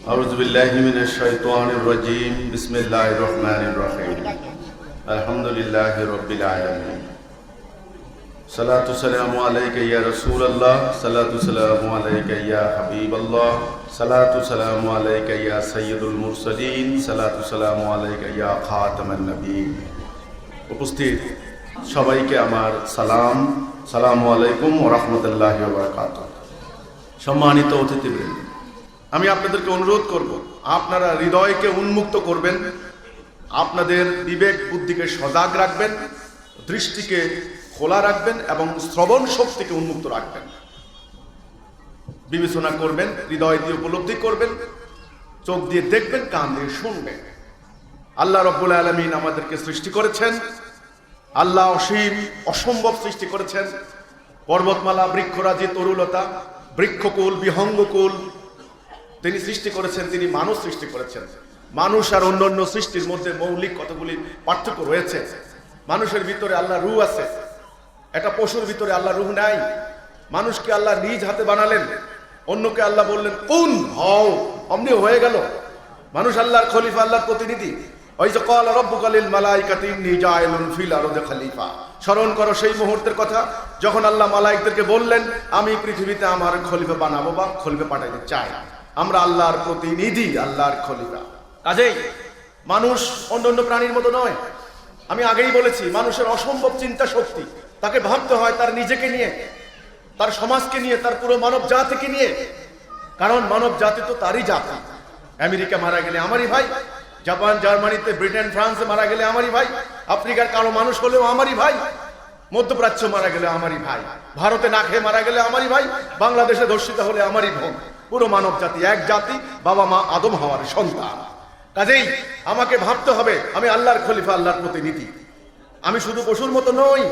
أعوذ بالله من الشيطان الرجيم بسم الله الرحمن الرحيم الحمد لله رب العالمين صلاة والسلام عليك يا رسول الله صلاة والسلام عليك يا حبيب الله صلاة والسلام عليك يا سيد المرسلين صلاة والسلام عليك يا خاتم النبيين উপস্থিত সবাইকে আমার সালাম আসসালামু আলাইকুম ওয়া রাহমাতুল্লাহি ওয়া বারাকাতুহু। সম্মানিত অতিথিবৃন্দ, আমি আপনাদেরকে অনুরোধ করব, আপনারা হৃদয়কে উন্মুক্ত করবেন, আপনাদের বিবেক বুদ্ধিকে সজাগ রাখবেন, দৃষ্টিকে খোলা রাখবেন এবং শ্রবণ শক্তিকে উন্মুক্ত রাখবেন। বিবেচনা করবেন, হৃদয় দিয়ে উপলব্ধি করবেন, চোখ দিয়ে দেখবেন, কান দিয়ে শুনবেন। আল্লাহ রাব্বুল আলামিন আমাদেরকে সৃষ্টি করেছেন, আল্লাহ অসীম অসম্ভব সৃষ্টি করেছেন। পর্বতমালা, বৃক্ষরাজি, তরুলতা, বৃক্ষকুল, বিহঙ্গকুল তিনি সৃষ্টি করেছেন। তিনি মানুষ সৃষ্টি করেছেন। মানুষ আর অন্যান্য সৃষ্টির মধ্যে মৌলিক কতগুলি পার্থক্য রয়েছে। মানুষের ভিতরে আল্লাহ রূহ আছে, একটা পশুর ভিতরে আল্লাহ রূহ নাই। মানুষকে আল্লাহ নিজ হাতে বানালেন, অন্যকে আল্লাহ বললেন কুন হও, অমনি হয়ে গেল। মানুষ আল্লাহর খলিফা, আল্লাহর প্রতিনিধি। ওই যে ক্বালা রাব্বুকা লিল মালাইকাতি ইন্নী জাইলুন ফিল আরদি খলিফা, স্মরণ করো সেই মুহূর্তের কথা যখন আল্লাহ মালাইকদেরকে বললেন আমি পৃথিবীতে আমার খলিফা বানাবো বা খলিফা পাঠাইতে চাই। আমরা আল্লাহর প্রতিনিধি, আল্লাহর খলিফা। কাজেই মানুষ অন্যান্য প্রাণীর মতো নয়। আমি আগেই বলেছি, মানুষের অসম্ভব চিন্তা শক্তি। তাকে ভাবতে হয় তার নিজেকে নিয়ে, তার সমাজকে নিয়ে, তার পুরো মানব জাতিকে নিয়ে। কারণ মানব জাতি তো তারই জাতি। আমেরিকা মারা গেলে আমারই ভাই, জাপান, জার্মানিতে, ব্রিটেন, ফ্রান্সে মারা গেলে আমারই ভাই, আফ্রিকার কালো মানুষ হলেও আমারই ভাই, মধ্যপ্রাচ্য মারা গেলে আমারই ভাই, ভারতে না খেয়ে মারা গেলে আমারই ভাই, বাংলাদেশে ধর্ষিত হলে আমারই বোন। পুরো মানব জাতি এক জাতি, বাবা মা আদম হাওয়ার সন্তান। কাজেই আমাকে ভাবতে হবে আমি আল্লাহর খলিফা, আল্লাহর প্রতিনিধি। আমি শুধু পশুর মতো নই,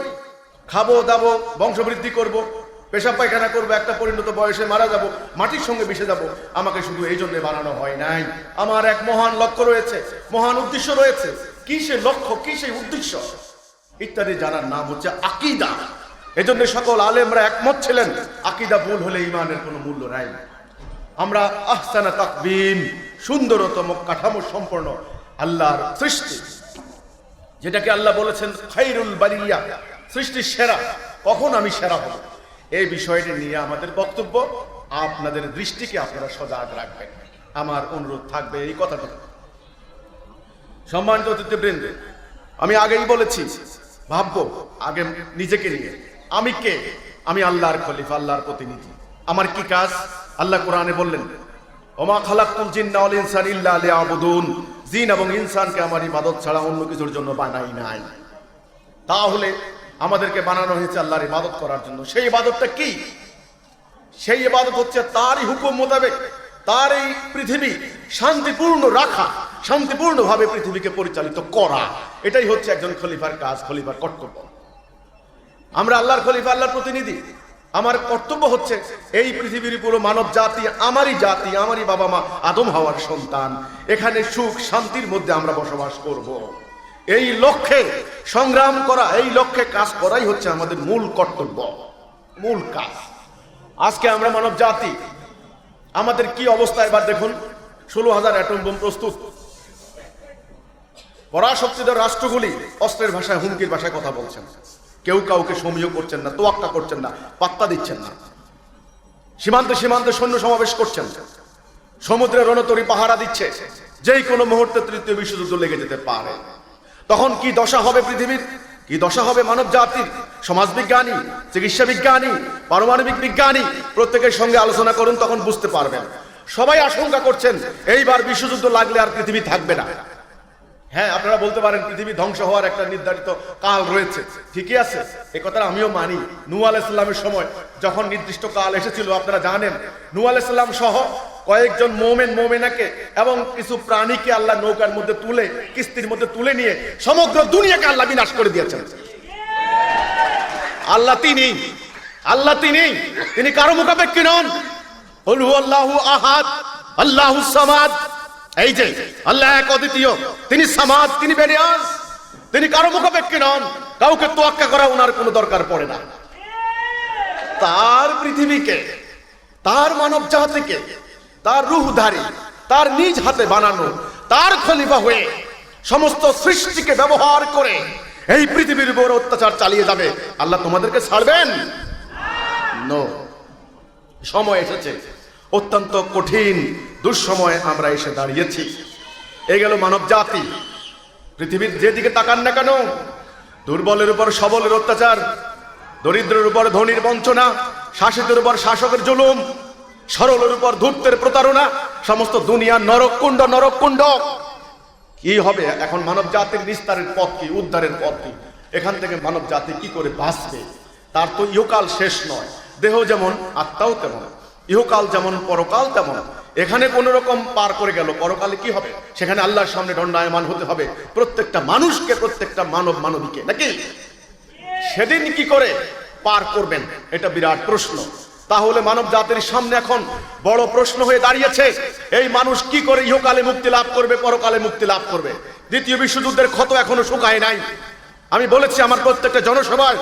খাবো দাবো, বংশবৃদ্ধি করব, পেশাব পায়খানা করবো, একটা পরিণত বয়সে মারা যাব, মাটির সঙ্গে মিশে যাব। আমাকে শুধু এই জন্য বানানো হয় নাই। আমার এক মহান লক্ষ্য রয়েছে, মহান উদ্দেশ্য রয়েছে। কি সে লক্ষ্য, কি সেই উদ্দেশ্য ইত্যাদি জানার নাম হচ্ছে আকীদা। এজন্য সকল আলেমরা একমত ছিলেন, আকীদা ভুল হলে ঈমানের কোনো মূল্য নাই। আমরা আহসানা তাকবীম, সুন্দরতম কাঠামো সম্পন্ন আল্লাহর সৃষ্টি, যেটাকে আল্লাহ বলেছেন খায়রুল বারিয়া, সৃষ্টির সেরা। কখন আমি সেরা হব, এই বিষয়টি নিয়ে আমাদের বক্তব্য। আপনাদের দৃষ্টিকে আপনারা সজাগ রাখবেন, আমার অনুরোধ থাকবে এই কথাটুকু। সম্মানিত অতিথিবৃন্দ, আমি আগেই বলেছি, ভাববো আগে নিজেকে নিয়ে। আমি কে? আমি আল্লাহর খলিফা, আল্লাহর প্রতিনিধি। আমার কি কাজ? আল্লাহ কোরআনে বললেন ওমা খালাকতুল জিন্না ওয়াল ইনসানা ইল্লা লিয়াবুদুন, জিন এবং ইনসানকে আমার ইবাদত ছাড়া অন্য কিছুর জন্য বানাই নাই। তাহলে আমাদেরকে বানানো হয়েছে আল্লাহর ইবাদত করার জন্য। সেই ইবাদতটা কি? সেই ইবাদত হচ্ছে তারই হুকুম মোতাবেক তার এই পৃথিবী শান্তিপূর্ণ রাখা, শান্তিপূর্ণভাবে পৃথিবীকে পরিচালিত করা। এটাই হচ্ছে একজন খলিফার কাজ, খলিফার কর্তব্য। আমরা আল্লাহর খলিফা, আল্লাহর প্রতিনিধি। আমার কর্তব্য হচ্ছে এই পৃথিবীর পুরো মানব জাতি আমারই জাতি, আমারই বাবা মা আদম হাওয়ার সন্তান। এখানে সুখ শান্তির মধ্যে আমরা বসবাস করব। এই লক্ষ্যে সংগ্রাম করা, এই লক্ষ্যে কাজ করাই হচ্ছে আমাদের মূল কর্তব্য, মূল কাজ। আজকে আমরা মানব জাতি, আমাদের কি অবস্থা এবার দেখুন। 16,000 অ্যাটম বোম প্রস্তুত। পরাশক্তিধর রাষ্ট্রগুলি অস্ত্রের ভাষায়, হুমকির ভাষায় কথা বলছেন। কেউ কাউকে সমীহ করছেন না, তোয়াক্কা করছেন না, পাত্তা দিচ্ছেন না। সীমান্তে সীমান্তে সৈন্য সমাবেশ করছেন, সমুদ্রের রণতরী পাহারা দিচ্ছে। যেই কোনো মুহূর্তে তৃতীয় বিশ্বযুদ্ধ লেগে যেতে পারে। তখন কি দশা হবে পৃথিবীর, কি দশা হবে মানব জাতির? সমাজবিজ্ঞানী, চিকিৎসা বিজ্ঞানী, পারমাণবিক বিজ্ঞানী প্রত্যেকের সঙ্গে আলোচনা করুন, তখন বুঝতে পারবেন। সবাই আশঙ্কা করছেন এইবার বিশ্বযুদ্ধ লাগলে আর পৃথিবী থাকবে না। হ্যাঁ, আপনারা বলতে পারেন পৃথিবী ধ্বংস হওয়ার একটা নির্ধারিত কাল রয়েছে, ঠিকই আছে, এ কথা আমিও মানি। নূহ আলাইহিস সালামের সময় যখন নির্দিষ্ট কাল এসেছিল, আপনারা জানেন, নূহ আলাইহিস সালাম সহ কয়েকজন মুমিন মুমিনাকে এবং কিছু প্রাণীকে আল্লাহ নৌকার মধ্যে তুলে, কিস্তির মধ্যে তুলে নিয়ে সমগ্র দুনিয়াকে আল্লাহ বিনাশ করে দিয়েছেন। আল্লাহ তিনি কারো মুখাপেক্ষী নন। কুল হুয়াল্লাহু আহাদ আল্লাহুস সামাদ। এই যে আল্লাহ এক অদ্বিতীয়, তিনি সামাদ, তিনি বেনিয়াজ, তিনি কারো মুখাপেক্ষী নন। কাউকে তোয়াক্কা করা ওনার কোনো দরকার পড়ে না। তার পৃথিবীকে, তার মানব জাতিকে, তার রূহধারী, তার নিজ হাতে বানানো, তার খলিফা হয়ে সমস্ত সৃষ্টিকে ব্যবহার করে এই পৃথিবীর উপর অত্যাচার চালিয়ে যাবে। আল্লাহ তোমাদেরকে ছাড়বেন? নো। সময় এসেছে, অত্যন্ত কঠিন দুঃসময়ে আমরা এসে দাঁড়িয়েছি। এই গেল মানব জাতি। পৃথিবীর যেদিকে তাকান না কেন, দুর্বলের উপর সবলের অত্যাচার, দরিদ্রের উপর ধনীর বঞ্চনা, শাসিতের উপর শাসকের জুলুম, সরলের উপর ধূর্তের প্রতারণা, সমস্ত দুনিয়া নরককুণ্ড নরককুণ্ড। কি হবে এখন? মানব জাতির নিস্তারের পথ কি, উদ্ধারের পথ কি? এখান থেকে মানব জাতি কি করে বাঁচবে? তার তো ইহকাল শেষ নয়, দেহ যেমন আত্মাও তেমন, ইহকাল যেমন পরকাল তেমন। এখানে কোন রকম পার করে গেল, পরকালে কি হবে? সেখানে আল্লাহর সামনে দণ্ডায়মান হতে হবে প্রত্যেকটা মানুষকে, প্রত্যেকটা মানব মানবীকে, নাকি? সেদিন কি করে পার করবেন, এটা বিরাট প্রশ্ন। তাহলে মানব জাতির সামনে এখন বড় প্রশ্ন হয়ে দাঁড়িয়েছে, এই মানুষ কি করে ইহকালে মুক্তি লাভ করবে, পরকালে মুক্তি লাভ করবে? দ্বিতীয় বিশ্বযুদ্ধের ক্ষত এখনো শুকায় নাই। আমি বলেছি আমার প্রত্যেকটা জনসভায়,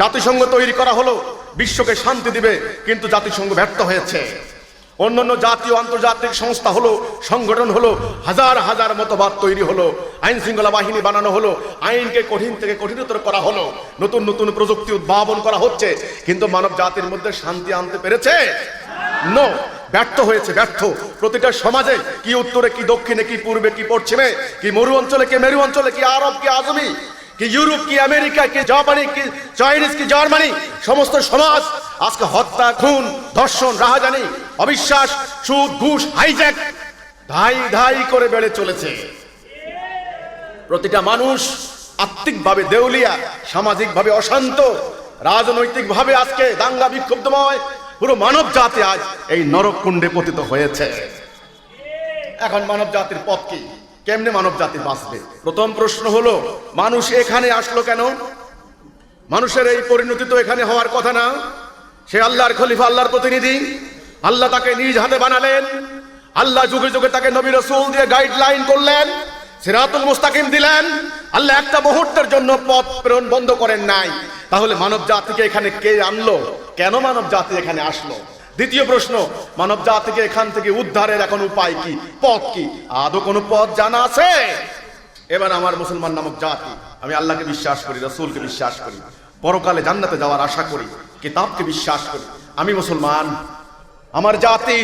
জাতিসংঘ তৈরি করা হলো বিশ্বকে শান্তি দিবে, কিন্তু জাতিসংঘ ব্যর্থ হয়েছে। অন্যান্য জাতীয় আন্তর্জাতিক সংস্থা হলো, সংগঠন হলো, হাজার হাজার মতবাদ তৈরি হলো, আইন শৃঙ্খলা বাহিনী বানানো হলো, আইনকে কঠিন থেকে কঠিনতর করা হলো, নতুন নতুন প্রযুক্তি উদ্ভাবন করা হচ্ছে, কিন্তু মানব জাতির মধ্যে শান্তি আনতে পেরেছে? নো, ব্যর্থ হয়েছে, ব্যর্থ। প্রতিটা সমাজে কি উত্তরে, কি দক্ষিণে, কি পূর্বে, কি পশ্চিমে, কি মরু অঞ্চলে, কি মেরু অঞ্চলে, কি আরব, কি আজমি, কি ইউরোপ, কি আমেরিকা, কি জাপানি, কি চাইনিজ, কি জার্মানি, সমস্ত সমাজ আজকে হত্যা, খুন, ধর্ষণ, রাহাজানি, অবিশ্বাস, সুদ, ঘুষ, হাইজ্যাক ধাই ধাই করে বেড়ে চলেছে। প্রতিটা মানুষ আত্মিকভাবে দেউলিয়া, সামাজিকভাবে অশান্ত, রাজনৈতিকভাবে আজকে দাঙ্গা বিক্ষুব্ধময়। পুরো মানব জাতি আজ এই নরককুণ্ডে পতিত হয়েছে। এখন মানব জাতির পথ কি? কেমনে মানব জাতি বাঁচবে? প্রথম প্রশ্ন হলো, মানুষ এখানে আসলো কেন? মানুষের এই পরিণতি তো এখানে হওয়ার কথা না। সে আল্লাহর খলিফা, আল্লাহর প্রতিনিধি। আল্লাহ তাকে নিজ হাতে বানালেন। আল্লাহ যুগে যুগে তাকে নবী রাসূল দিয়ে গাইডলাইন করলেন, সিরাতুল মুস্তাকিম দিলেন। আল্লাহ একটা মুহূর্তের জন্য পথ প্রেরণ বন্ধ করেন নাই। তাহলে মানব জাতিকে এখানে কে আনলো? কেন মানব জাতি এখানে আসলো? দ্বিতীয় প্রশ্ন, মানব জাতিকে এখান থেকে উদ্ধারের এখন উপায় কি, পথ কি? আদৌ কোনো পথ জানা আছে? এবার আমার মুসলমান নামক জাতি, আমি আল্লাহকে বিশ্বাস করি, রাসূলকে বিশ্বাস করি, পরকালে জান্নাতে যাওয়ার আশা করি, কিতাবকে বিশ্বাস করি। আমি মুসলমান। আমার জাতি,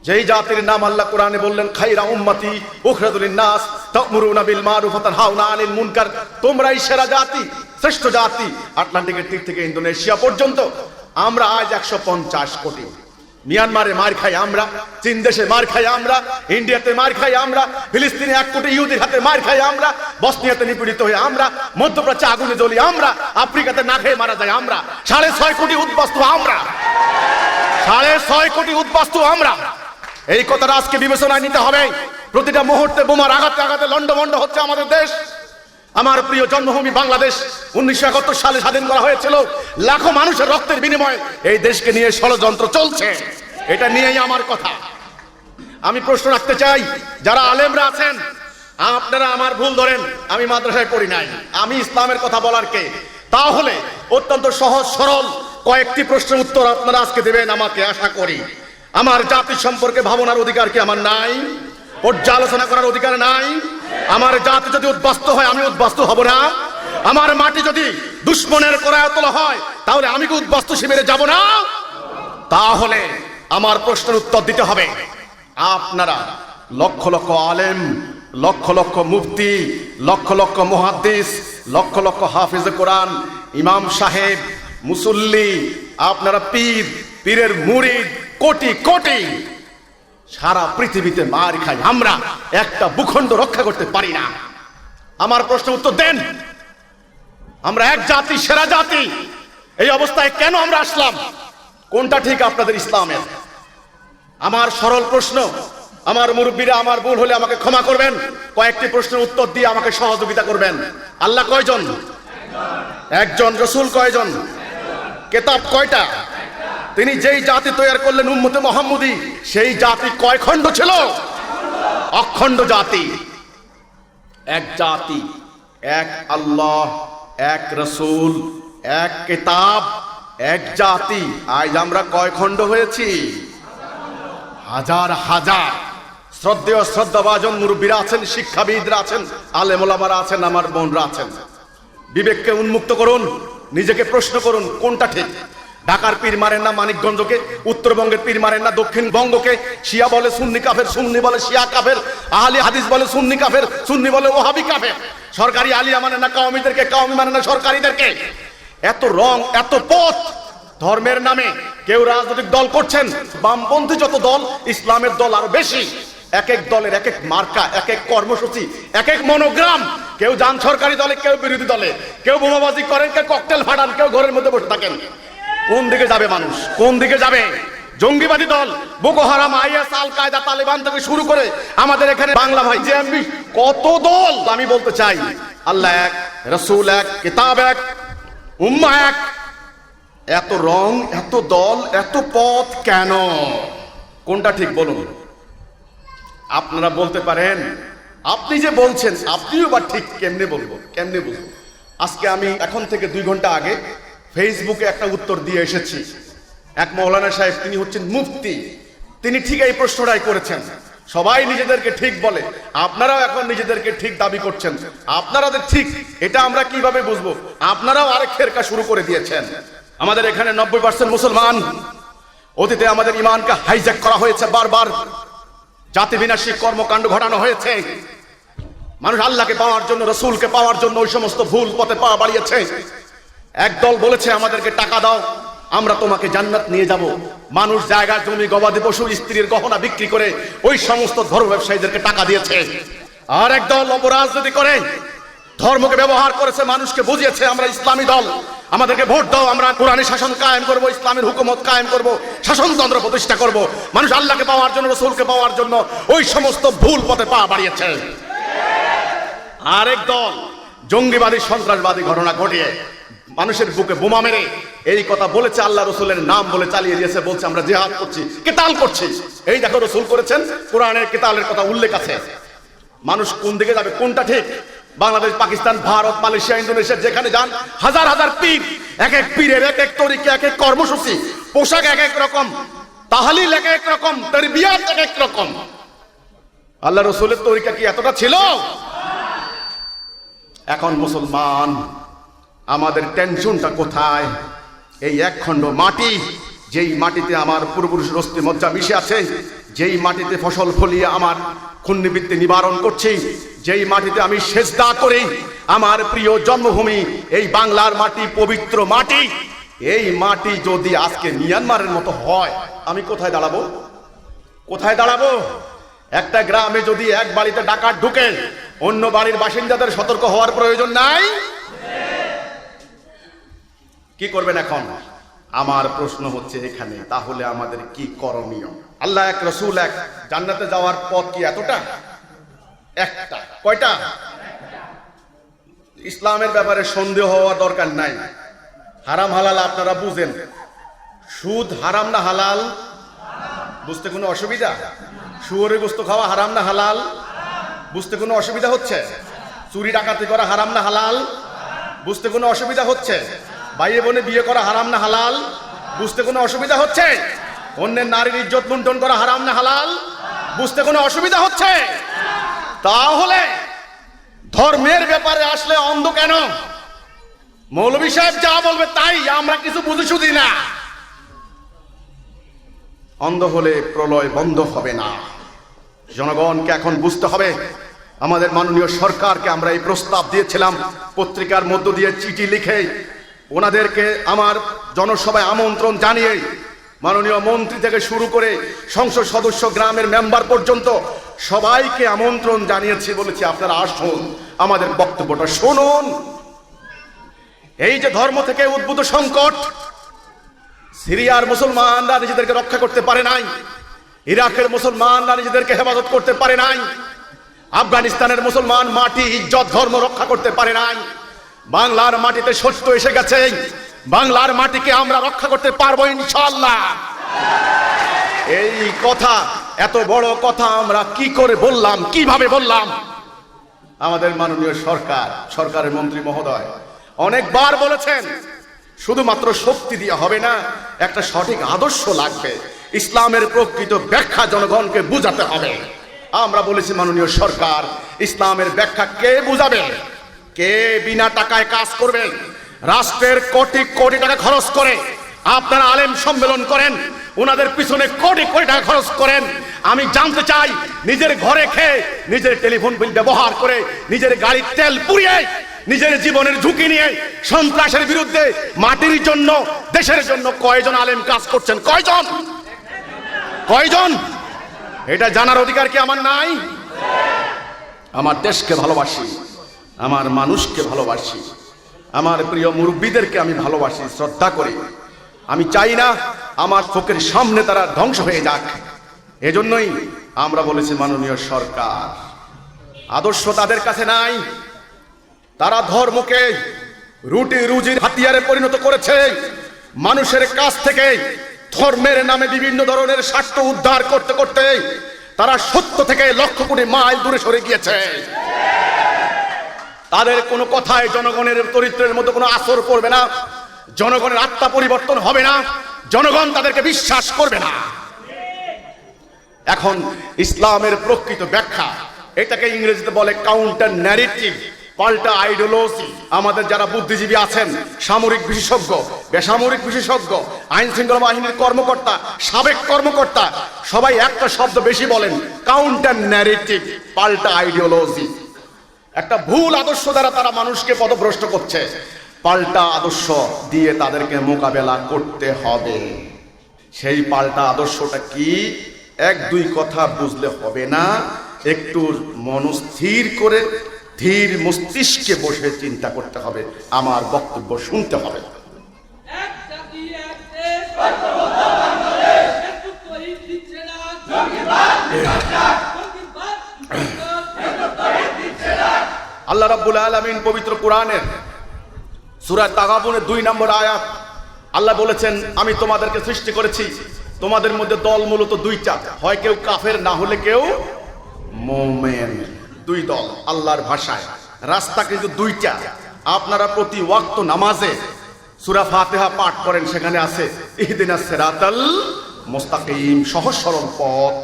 যেই জাতির নাম আল্লাহ কোরআনে বললেন, খাইরা উম্মতি উখরাজুল লিন-নাস তা'মুরুনা বিল মারুফ ওয়া তানহাউনা আনিল মুনকার, তোমরাই সেরা জাতি, শ্রেষ্ঠ জাতি। আটলান্টিকের তীর থেকে ইন্দোনেশিয়া পর্যন্ত আমরা আজ 150 কোটি। মিয়ানমারে মার খাই আমরা, চীন দেশে মার খাই আমরা, ইন্ডিয়াতে মার খাই আমরা, ফিলিস্তিনে 1 কোটি ইহুদির হাতে মার খাই আমরা, বসনিয়াতে নিপীড়িত হয়ে আমরা, মধ্যপ্রাচ্যে আগুনে জ্বলি আমরা, আফ্রিকাতে না খেয়ে মারা যায় আমরা, 6.5 কোটি উদ্বাস্তু আমরা, 6.5 কোটি উদ্বাস্তু আমরা। এই কথাটা আজকে বিবেচনায় নিতে হবে। প্রতিটা মুহূর্তে বোমার আঘাতে আঘাতে লন্ডভন্ড হচ্ছে আমাদের দেশ। আমার প্রিয় জন্মভূমি বাংলাদেশ 1971 সালে স্বাধীন করা হয়েছিল। লাখো মানুষের রক্তের বিনিময়ে এই দেশকে নিয়ে ষড়যন্ত্র চলছে। এটা নিয়েই আমার কথা। আমি প্রশ্ন রাখতে চাই, যারা আলেমরা আছেন, আপনারা আমার ভুল ধরেন, আমি মাদ্রাসায় পড়ি নাই, আমি ইসলামের কথা বলার কে? তাহলে অত্যন্ত সহজ সরল কয়েকটি প্রশ্নের উত্তর আপনারা আজকে দেবেন আমাকে, আশা করি। আমার জাতি সম্পর্কে ভাবনার অধিকার কি আমার নাই? পর্যালোচনা করার অধিকার নাই? আমার জাতি যদি উদ্বাস্তু হয়, আমি উদ্বাস্তু হব না? আমার মাটি যদি দুশ্মনের করায়তল হয়, তাহলে আমি কি উদ্বাস্তু শিবিরে যাব না? তাহলে আমার প্রশ্নের উত্তর দিতে হবে। আপনারা লক্ষ লক্ষ আলেম, লক্ষ লক্ষ মুফতি, লক্ষ লক্ষ মুহাদ্দিস, লক্ষ লক্ষ হাফিজে কোরআন, ইমাম সাহেব, মুসল্লি, আপনারা পীর, পীরের মুরিদ, কোটি কোটি, সারা পৃথিবীতে মার খাই আমরা, একটা ভূখণ্ড রক্ষা করতে পারি না। আমার প্রশ্নের উত্তর দেন। আমরা এক জাতি, সেরা জাতি, এই অবস্থায় কেন আমরা আসলাম? কোনটা ঠিক আপনাদের ইসলামের? আমার সরল প্রশ্ন। আমার মুরব্বীরা আমার ভুল হলে আমাকে ক্ষমা করবেন, কয়েকটি প্রশ্নের উত্তর দিয়ে আমাকে সহযোগিতা করবেন। আল্লাহ কয়জন? একজন। রাসূল কয়জন? কিতাব কয়টা? তিনি যেই জাতি তৈরি করলেন উম্মতে মুহাম্মদী, সেই জাতি কয় খণ্ড ছিল? অখণ্ড জাতি। এক জাতি, এক আল্লাহ, এক রাসূল, এক কিতাব, এক জাতি। আজ আমরা কয় খণ্ড হয়েছি? হাজার হাজার। শ্রদ্ধেয় শ্রদ্ধাভাজন মুরব্বীরা আছেন, শিক্ষাবিদরা আছেন, আলেম ওলামারা আছেন, আমার বোনরা আছেন। বিবেককে উন্মুক্ত করুন, নিজেকে প্রশ্ন করুন কোনটা ঠিক। ঢাকার পীর মারেন না মানিকগঞ্জকে, উত্তরবঙ্গের পীর মারেন না দক্ষিণবঙ্গকে। শিয়া বলে সুন্নি কাফের, সুন্নি বলে শিয়া কাফের। আহলে হাদিস বলে সুন্নি কাফের, সুন্নি বলে ওহাবি কাফের। সরকারি আলিয়া মানে না কওমিদেরকে, কওমি মানে না সরকারিদেরকে। এত রং, এত পথ ধর্মের নামে কেউ রাজনৈতিক দল করছেন। বামপন্থী যত দল, ইসলামের দল আরো বেশি। এক এক দলের এক এক মার্কা, এক এক কর্মসূচি, এক এক মনোগ্রাম। কেউ যান সরকারি দলে, কেউ বিরোধী দলে, কেউ বোমাবাজি করেন, কেউ ককটেল ফাটান, কেউ ঘরের মধ্যে বসে থাকেন। কোন দিকে যাবে মানুষ? কোন দিকে যাবে? জঙ্গিবাদী দল বোকো হারাম, আইএস, আল কায়দা, তালেবান থেকে শুরু করে আমাদের এখানে বাংলা ভাই, জেএমবি, কত দল। আমি বলতে চাই, আল্লাহ এক, রাসূল এক, কিতাব এক, উম্মাহ এক। এত রং, এত দল, এত পথ কেন? কোনটা ঠিক বলুন? আপনারা বলতে পারেন, আপনি যে বলছেন আপনিও বা ঠিক কেমনে বলবো, কেমনে বলবো? আজকে আমি এখন থেকে 2 ঘন্টা আগে ফেসবুকে একটা উত্তর দিয়ে এসেছি। এক মৌলানা সাহেব, তিনি হচ্ছেন মুফতি, তিনি ঠিক এই প্রশ্নটাই করেছেন। সবাই নিজেদেরকে ঠিক বলে, আপনারাও এখন নিজেদেরকে ঠিক দাবি করছেন। আপনারা যে ঠিক, এটা আমরা কিভাবে বুঝবো? আপনারাও আরেক ফেরকা শুরু করে দিয়েছেন। আমাদের এখানে 90% মুসলমান। অতীতে আমাদের ইমানকে হাইজ্যাক করা হয়েছে, বারবার জাতি বিনাশী কর্মকাণ্ড ঘটানো হয়েছে। মানুষ আল্লাহকে পাওয়ার জন্য, রসুলকে পাওয়ার জন্য ওই সমস্ত ভুল পথে পা বাড়িয়েছে। একদল বলেছে আমাদেরকে টাকা দাও, আমরা তোমাকে জান্নাত নিয়ে যাব। মানুষ জায়গা, জমি, গবাদি পশু, স্ত্রীর গহনা বিক্রি করে ওই সমস্ত ধর্ম ব্যবসায়ীদেরকে টাকা দিয়েছে। আর একদল অপরাজনীতি করে ধর্মকে ব্যবহার করেছে, মানুষকে বুঝিয়েছে আমরা ইসলামী দল, আমাদেরকে ভোট দাও, আমরা কোরআনী শাসন কায়েম করব, ইসলামের হুকুমত কায়েম করব, শাসনতন্ত্র প্রতিষ্ঠা করব। মানুষ আল্লাহকে পাওয়ার জন্য, রসুলকে পাওয়ার জন্য ওই সমস্ত ভুল পথে পা বাড়িয়েছে। আরেক দল জঙ্গিবাদী, সন্ত্রাসবাদী ঘটনা ঘটিয়ে মানুষের বুকে বোমা মেরে এই কথা বলেছে, আল্লাহ রসুলের নাম বলে চালিয়ে দিয়েছে, বলছে আমরা জিহাদ করছি, কিতাল করছি। এই দেখো রসুল করেছেন, কোরআনের কিতালের কথা উল্লেখ আছে। মানুষ কোন দিকে যাবে? কোনটা ঠিক? বাংলাদেশ, পাকিস্তান, ভারত, মালয়েশিয়া, ইন্দোনেশিয়া, যেখানে যান হাজার হাজার পীর, এক এক পীরের এক এক তরিকা, এক এক কর্মসূচি, পোশাক এক এক রকম, তাহলিল এক এক রকম, তারবিয়াত এক এক রকম। আল্লাহ রসুলের তরিকা কি এতটা ছিল? এখন মুসলমান, আমাদের টেনশনটা কোথায়? এই একখণ্ড মাটি, যেই মাটিতে আমার পূর্বপুরুষের অস্থি মজ্জা মিশে আছে, যেই মাটিতে ফসল ফলিয়ে আমার ক্ষুণ্ণবৃত্তি নিবারণ করছি, যেই মাটিতে আমি সেজদা করি, আমার প্রিয় জন্মভূমি এই বাংলার মাটি, পবিত্র মাটি। এই মাটি যদি আজকে মিয়ানমারের মতো হয়, আমি কোথায় দাঁড়াবো? কোথায় দাঁড়াবো? একটা গ্রামে যদি এক বাড়িতে ডাকাত ঢুকে, অন্য বাড়ির বাসিন্দাদের সতর্ক হওয়ার প্রয়োজন নাই? কি করবেন এখন? আমার প্রশ্ন হচ্ছে এখানে, তাহলে আমাদের কি করণীয়? আল্লাহ এক, রসুল এক, জান্নাতে যাওয়ার পথ কি এতটা? একটা। কয়টা? ইসলামের ব্যাপারে সন্দেহ হওয়ার দরকার নাই। হারাম হালাল আপনারা বুঝেন। সুদ হারাম না হালাল? বুঝতে কোনো অসুবিধা? শুয়োরের গোশত খাওয়া হারাম না হালাল? বুঝতে কোনো অসুবিধা হচ্ছে? চুরি ডাকাতি করা হারাম না হালাল? বুঝতে কোনো অসুবিধা হচ্ছে? ভাইয়ে বোনে বিয়ে করা হারাম না হালাল? বুঝতে কোনো অসুবিধা হচ্ছে? অন্যের নারীর ইজ্জত লুণ্ঠন করা হারাম না হালাল? বুঝতে কোনো অসুবিধা হচ্ছে? তাহলে ধর্মের ব্যাপারে আসলে অন্ধ কেন? মৌলভী সাহেব যা বলবে তাই, আমরা কিছু বুঝি শুধি না। অন্ধ হলে প্রলয় বন্ধ হবে না। জনগণকে এখন বুঝতে হবে। আমাদের মাননীয় সরকারকে আমরা এই প্রস্তাব দিয়েছিলাম, পত্রিকার মধ্য দিয়ে চিঠি লিখে ওনাদেরকে আমার জনসভায় আমন্ত্রণ জানিয়ে, মাননীয় মন্ত্রী থেকে শুরু করে সংসদ সদস্য, গ্রামের মেম্বার পর্যন্ত সবাইকে আমন্ত্রণ জানিয়েছি, বলেছি আপনারা আসুন, আমাদের বক্তব্যটা শুনুন। এই যে ধর্ম থেকে উদ্ভূত সংকট, সিরিয়ার মুসলমানরা নিজেদেরকে রক্ষা করতে পারে নাই, ইরাকের মুসলমানরা নিজেদেরকে হেফাজত করতে পারে নাই, আফগানিস্তানের মুসলমান মাটি, ইজ্জত, ধর্ম রক্ষা করতে পারে নাই। বাংলার মাটিতে সত্য এসে গেছে, বাংলার মাটিকে আমরা রক্ষা করতে পারবো ইনশাআল্লাহ। এই কথা, এত বড় কথা আমরা কি করে বললাম, কিভাবে বললাম? আমাদের মাননীয় সরকারের মন্ত্রী মহোদয় অনেকবার বলেছেন, শুধুমাত্র শক্তি দিয়ে হবে না, একটা সঠিক আদর্শ লাগবে, ইসলামের প্রকৃত ব্যাখ্যা জনগণকে বুঝাতে হবে। আমরা বলেছি মাননীয় সরকার, ইসলামের ব্যাখ্যা কে বুঝাবে? কে বিনা টাকায় কাজ করবে? রাষ্ট্রের কোটি কোটি টাকা খরচ করে আপনারা আলেম সম্মেলন করেন, ওনাদের পিছনে কোটি কোটি টাকা খরচ করেন। আমি জানতে চাই, নিজের ঘরে খেয়ে, নিজের টেলিফোন বিল ব্যবহার করে, নিজের গাড়ির তেল পুড়িয়ে, নিজের জীবনের ঝুঁকি নিয়ে সন্ত্রাসের বিরুদ্ধে মাটির জন্য, দেশের জন্য কয়জন আলেম কাজ করছেন? কয়জন? কয়জন? এটা জানার অধিকার কি আমার নাই? আমার দেশকে ভালোবাসি, আমার মানুষকে ভালোবাসি, আমার প্রিয় মুরব্বীদেরকে আমি ভালোবাসি, শ্রদ্ধা করি। আমি চাই না আমার চোখের সামনে তারা ধ্বংস হয়ে যাক। এজন্যই আমরা বলেছি মাননীয় সরকার, আদর্শ তাদের কাছে নাই, তারা ধর্মকে রুটি রুজির হাতিয়ারে পরিণত করেছে। মানুষের কাছ থেকে ধর্মের নামে বিভিন্ন ধরনের স্বার্থ উদ্ধার করতে করতে তারা সত্য থেকে লক্ষ কোটি মাইল দূরে সরে গিয়েছে। তাদের কোনো কথায় জনগণের চরিত্রের মধ্যে কোনো আসর পড়বে না, জনগণের আত্মা পরিবর্তন হবে না, জনগণ তাদেরকে বিশ্বাস করবে না। এখন ইসলামের প্রকৃত ব্যাখ্যা, এটাকে ইংরেজিতে বলে কাউন্টার ন্যারেটিভ, পাল্টা আইডিওলজি। আমাদের যারা বুদ্ধিজীবী আছেন, সামরিক বিশেষজ্ঞ, বেসামরিক বিশেষজ্ঞ, আইন শৃঙ্খলা বাহিনীর কর্মকর্তা, সাবেক কর্মকর্তা, সবাই একটা শব্দ বেশি বলেন, কাউন্টার ন্যারেটিভ, পাল্টা আইডিওলজি। একটা ভুল আদর্শ দ্বারা তারা মানুষকে পথভ্রষ্ট করছে, পাল্টা আদর্শ দিয়ে তাদেরকে মোকাবেলা করতে হবে। সেই পাল্টা আদর্শটা কি? এক দুই কথা বুঝলে হবে না, একটু মনস্থির করে ধীর মস্তিষ্কে বসে চিন্তা করতে হবে, আমার বক্তব্য শুনতে হবে। আল্লাহ রাব্বুল আলামিন পবিত্র কোরআনের সূরা তাগাবুনের 2 নম্বর আয়াত, আল্লাহ বলেছেন, আমি তোমাদেরকে সৃষ্টি করেছি, তোমাদের মধ্যে দল মূলত দুইটা, হয় কেউ কাফের, না হলে কেউ মুমিন। দুই দল আল্লাহর ভাষায়। রাস্তা কিন্তু দুইটা। আপনারা প্রতি ওয়াক্ত নামাজে সূরা ফাতিহা পাঠ করেন, সেখানে আছে ইহদিনাস সিরাতাল মুস্তাকিম, সহজ সরল পথ,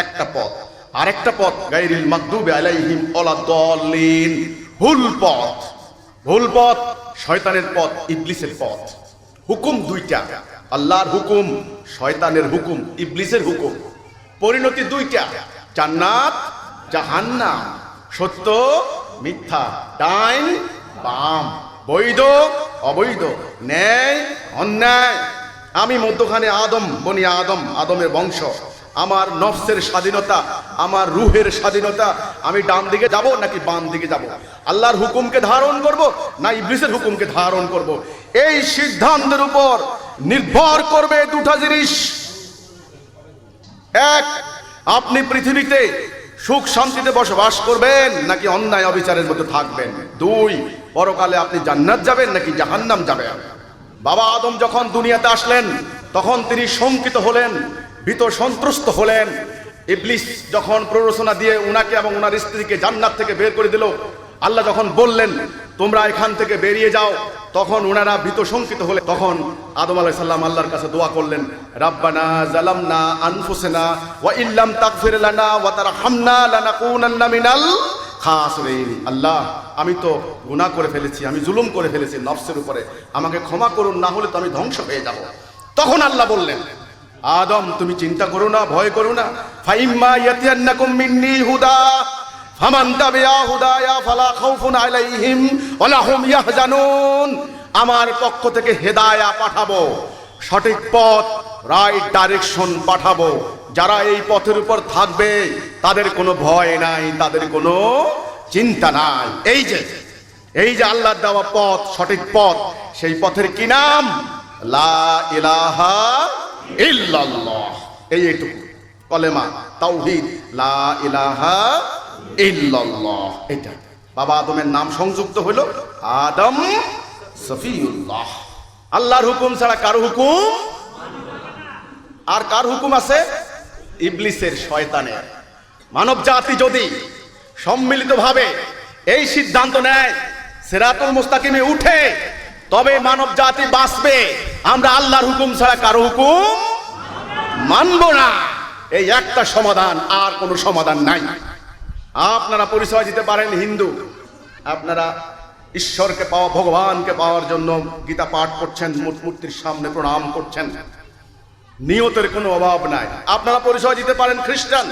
একটা পথ। আরেকটা পথ গায়রিল মাগদুবি আলাইহিম ওয়ালাদ-দাল্লিন, ভুল পথ। ভুল পথ শয়তানের পথ, ইবলিসের পথ। হুকুম দুইটা, আল্লাহর হুকুম, শয়তানের হুকুম, ইবলিসের হুকুম। পরিণতি দুইটা, জান্নাত জাহান্নাম, সত্য মিথ্যা, ডাইন বাম, বৈধ অবৈধ, ন্যায় অন্যায়। আমি মধ্যখানে আদম, বনি আদম, আদমের বংশ। আমার নফসের স্বাধীনতা, আমার রুহের স্বাধীনতা, আমি ডান দিকে যাব নাকি বাম দিকে যাব, আল্লাহর হুকুমকে ধারণ করব না ইবলিসের হুকুমকে ধারণ করব, এই সিদ্ধান্তের উপর নির্ভর করবে দুটা জিনিস। এক, আপনি পৃথিবীতে সুখ শান্তিতে বসবাস করবেন নাকি অন্যায় অবিচারের মধ্যে থাকবেন। দুই, পরকালে আপনি জান্নাত যাবেন নাকি জাহান্নাম যাবেন। বাবা আদম যখন দুনিয়াতে আসলেন তখন তিনি শঙ্কিত হলেন, ভীত সন্ত্রস্ত হলেন। ইবলিস যখন প্ররোচনা দিয়ে উনাকে এবং উনার স্ত্রীকে জান্নাত থেকে বের করে দিল, আল্লাহ যখন বললেন তোমরা এখান থেকে বেরিয়ে যাও, তখন উনারা ভীত শঙ্কিত হলে তখন আদম আলাইহিস সালাম আল্লাহর কাছে দোয়া করলেন, রাব্বানা জালামনা আনফুসানা ওয়া ইল্লাম তাগফির লানা ওয়া তারহামনা লানাকুনান্না মিনাল খাসিরিন। আল্লাহ, আমি তো গুনাহ করে ফেলেছি, আমি জুলুম করে ফেলেছি নফসের উপরে, আমাকে ক্ষমা করুন, না হলে তো আমি ধ্বংস হয়ে যাব। তখন আল্লাহ বললেন, আদম তুমি চিন্তা করো না, ভয় করো না, ফাইম্মা ইয়াতিয়ান্নাকুম মিন্নি হুদা ফামান তাবিআ হুদায়া ফালা খাউফুন আলাইহিম ওয়ালা হুম ইয়াহজানুন। আমার পক্ষ থেকে হেদায়া পাঠাবো, সঠিক পথ, রাইট ডাইরেকশন পাঠাবো। যারা এই পথের উপর থাকবে তাদের কোনো ভয় নাই, তাদের কোনো চিন্তা নাই। এই যে আল্লাহর দেওয়া পথ, সঠিক পথ, সেই পথের কি নাম? লা ইলাহা ইল্লাল্লাহ। এইটুকু কলেমা, তাওহীদ, লা ইলাহা ইল্লাল্লাহ। এটা বাবা আদমের নাম সংযুক্ত হলো আদম সফিউল্লাহ। আল্লাহর হুকুম ছাড়া কার হুকুম? আর কার হুকুম আছে? ইবলিসের, শয়তানের। মানব জাতি যদি সম্মিলিতভাবে এই সিদ্ধান্ত নেয়, সিরাতুল মুস্তাকিমে উঠে, তবে মানব জাতি বাঁচবে। আমরা আল্লাহর হুকুম ছাড়া কারো হুকুম মানব না। এই একটা সমাধান, আর কোনো সমাধান নাই। আপনারা পরিচয় দিতে পারেন হিন্দু, আপনারা ঈশ্বরকে পাওয়া, ভগবানকে পাওয়ার জন্য গীতা পাঠ করছেন, মূর্তির সামনে প্রণাম করছেন, নিয়তের কোনো অভাব নাই। আপনারা পরিচয় দিতে পারেন খ্রিস্টান,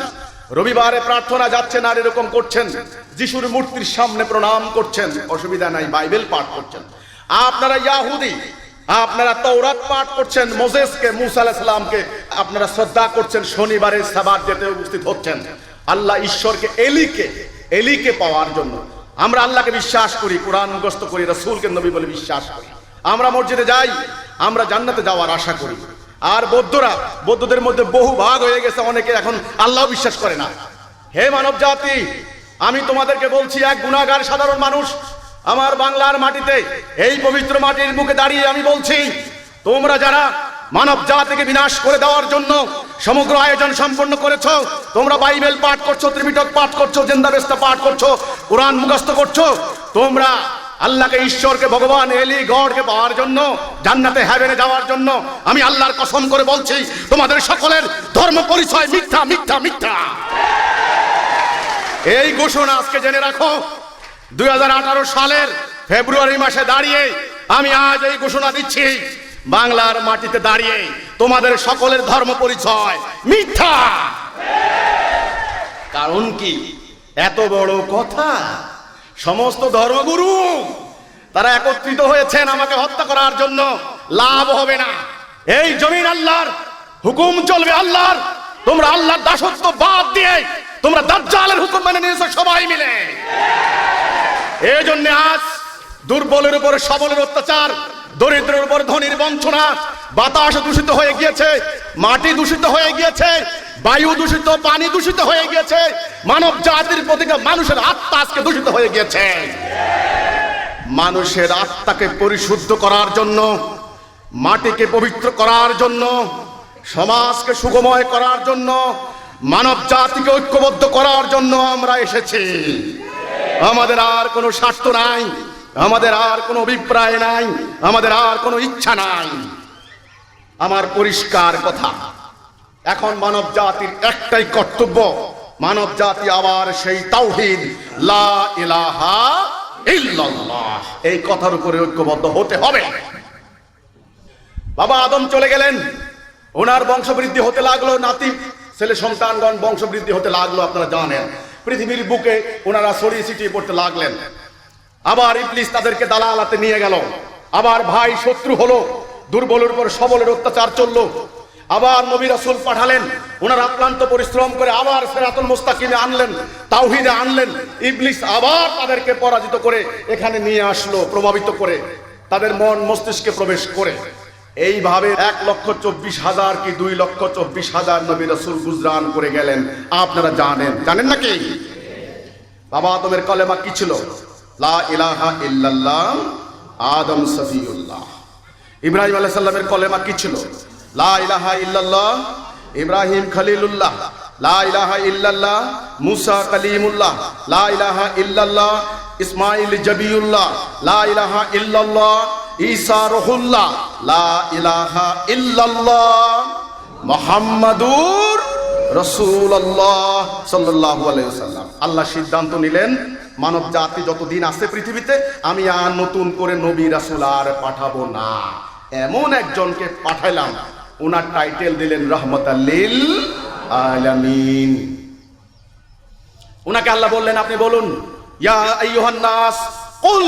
রবিবারে প্রার্থনা যাচ্ছেন আর এরকম করছেন, যিশুর মূর্তির সামনে প্রণাম করছেন, অসুবিধা নাই, বাইবেল পাঠ করছেন। আপনারা ইয়াহুদি, আপনারা তওরাত পাঠ করছেন, মোসেসকে, মুসা আলাইহিস সালামকে আপনারা শ্রদ্ধা করছেন, শনিবারে সাবাত যেতে উপস্থিত হচ্ছেন। আল্লাহ ঈশ্বরকে, এলিকে পাওয়ার জন্য আমরা আল্লাহকে বিশ্বাস করি, কোরআন মুখস্থ করি, রাসূলকে নবী বলে বিশ্বাস করি। আমরা মসজিদে যাই, আমরা জান্নাতে যাওয়ার আশা করি। আর বৌদ্ধদের মধ্যে বহু ভাগ হয়ে গেছে, অনেকে এখন আল্লাহ বিশ্বাস করে না। হে মানব জাতি, আমি তোমাদেরকে বলছি, এক গুনাহগার সাধারণ মানুষ আমার বাংলার মাটিতে, এই পবিত্র মাটির মুখে দাঁড়িয়ে আমি বলছি, তোমরা যারা মানব জাতিকে বিনাশ করে দেওয়ার জন্য সমগ্র আয়োজন সম্পন্ন করেছো, তোমরা বাইবেল পাঠ করছো, ত্রিপিটক পাঠ করছো, জিন্দাবেস্তা পাঠ করছো, কোরআন মুখস্থ করছো, তোমরা আল্লাহকে, ঈশ্বরকে, ভগবান, এলি গডকে পাওয়ার জন্য, জান্নাতে হেভেনে যাওয়ার জন্য, আমি আল্লাহর কসম করে বলছি, তোমাদের সকলের ধর্ম পরিচয় মিথ্যা, মিথ্যা, মিথ্যা। এই ঘোষণা আজকে জেনে রাখো, 2018 সালের ফেব্রুয়ারি মাসে দাঁড়িয়ে আমি আজ এই ঘোষণা দিচ্ছি, বাংলার মাটিতে দাঁড়িয়ে তোমাদের সকলের ধর্ম পরিচয় মিথ্যা। কারণ কি? এত বড় কথা, সমস্ত ধর্মগুরু তারা একত্রিত হয়েছেন আমাকে হত্যা করার জন্য। লাভ হবে না, এই জমিন আল্লাহর, হুকুম চলবে আল্লাহর। তোমরা আল্লাহর দাসত্ব বাদ দিয়ে তোমরা দাজ্জালের হুকুম মেনে নিয়েছো সবাই মিলে। এই জন্য আজ দুর্বলের উপর সবলের অত্যাচার, দরিদ্রের উপর ধনীর বঞ্চনা, বাতাস দূষিত হয়ে গিয়েছে, মাটি দূষিত হয়ে গিয়েছে, বায়ু দূষিত, পানি দূষিত হয়ে গিয়েছে, মানব জাতির প্রতিটা মানুষের আত্মা আজকে দূষিত হয়ে গিয়েছে। মানুষের আত্মাকে পরিশুদ্ধ করার জন্য, মাটিকে পবিত্র করার জন্য, সমাজকে সুখময় করার জন্য, মানব জাতিকে ঐক্যবদ্ধ করার জন্য আমরা এসেছি। আমাদের আর কোনো স্বার্থ নাই, আমাদের আর কোনো অভিপ্রায় নাই, আমাদের আর কোনো ইচ্ছা নাই। আমার পরিষ্কার কথা, এখন মানব জাতির একটাই কর্তব্য, মানব জাতি আবার সেই তাওহীদ লা ইলাহা ইল্লাল্লাহ, এই কথার উপরে ঐক্যবদ্ধ হতে হবে। বাবা আদম চলে গেলেন, ওনার বংশবৃদ্ধি হতে লাগলো, নাতি ছেলে সন্তানগণ বংশবৃদ্ধি হতে লাগলো, আপনারা জানেন। পৃথিবীর বুকে ওনারা ছড়িয়ে ছিটিয়ে পড়তে লাগলেন। আবার ইবলিস তাদেরকে দালালাতে নিয়ে গেল, আবার ভাই শত্রু হলো, দুর্বলের উপর সবলের অত্যাচার চললো। আবার নবী রাসূল পাঠালেন, ওনারা আক্লান্ত পরিশ্রম করে আবার সিরাতুল মুস্তাকিমে আনলেন, তাওহীদে আনলেন। ইবলিস আবার তাদেরকে পরাজিত করে এখানে নিয়ে আসলো, প্রভাবিত করে, তাদের মন মস্তিষ্কে প্রবেশ করে। এইভাবে 1,24,000 কি 2,24,000 নবী রাসূল গুজরান করে গেলেন। আপনারা জানেন নাকি? বাবা আদমের কলেমা কি ছিল? লা ইলাহা ইল্লাল্লাহ, আদম সফিউল্লাহ। ইব্রাহিম আলাইহিস সালামের কলেমা কি ছিল? লা ইলাহা ইল্লাল্লাহ, ইব্রাহিম খলিলুল্লাহ। লা ইলাহা ইল্লাল্লাহ, মুসা কালিমুল্লাহ। লা ইলাহা ইল্লাল্লাহ, ইসমাইল জবিউল্লাহ। লা ইলাহা ইল্লাল্লাহ, ঈসা রুহুল্লাহ। লা ইলাহা ইল্লাল্লাহ, মুহাম্মাদুর রাসূলুল্লাহ সাল্লাল্লাহু আলাইহি ওয়াসাল্লাম। আল্লাহ সিদ্ধান্ত নিলেন, মানব জাতি যতদিন আছে পৃথিবীতে, আমি আর নতুন করে নবী রাসূল আর পাঠাবো না। এমন একজনকে পাঠাইলাম, ওনার টাইটেল দিলেন রাহমাতাল লিল আলামিন। ওনাকে আল্লাহ বললেন, আপনি বলুন, ইয়া আইয়ুহান নাস কুল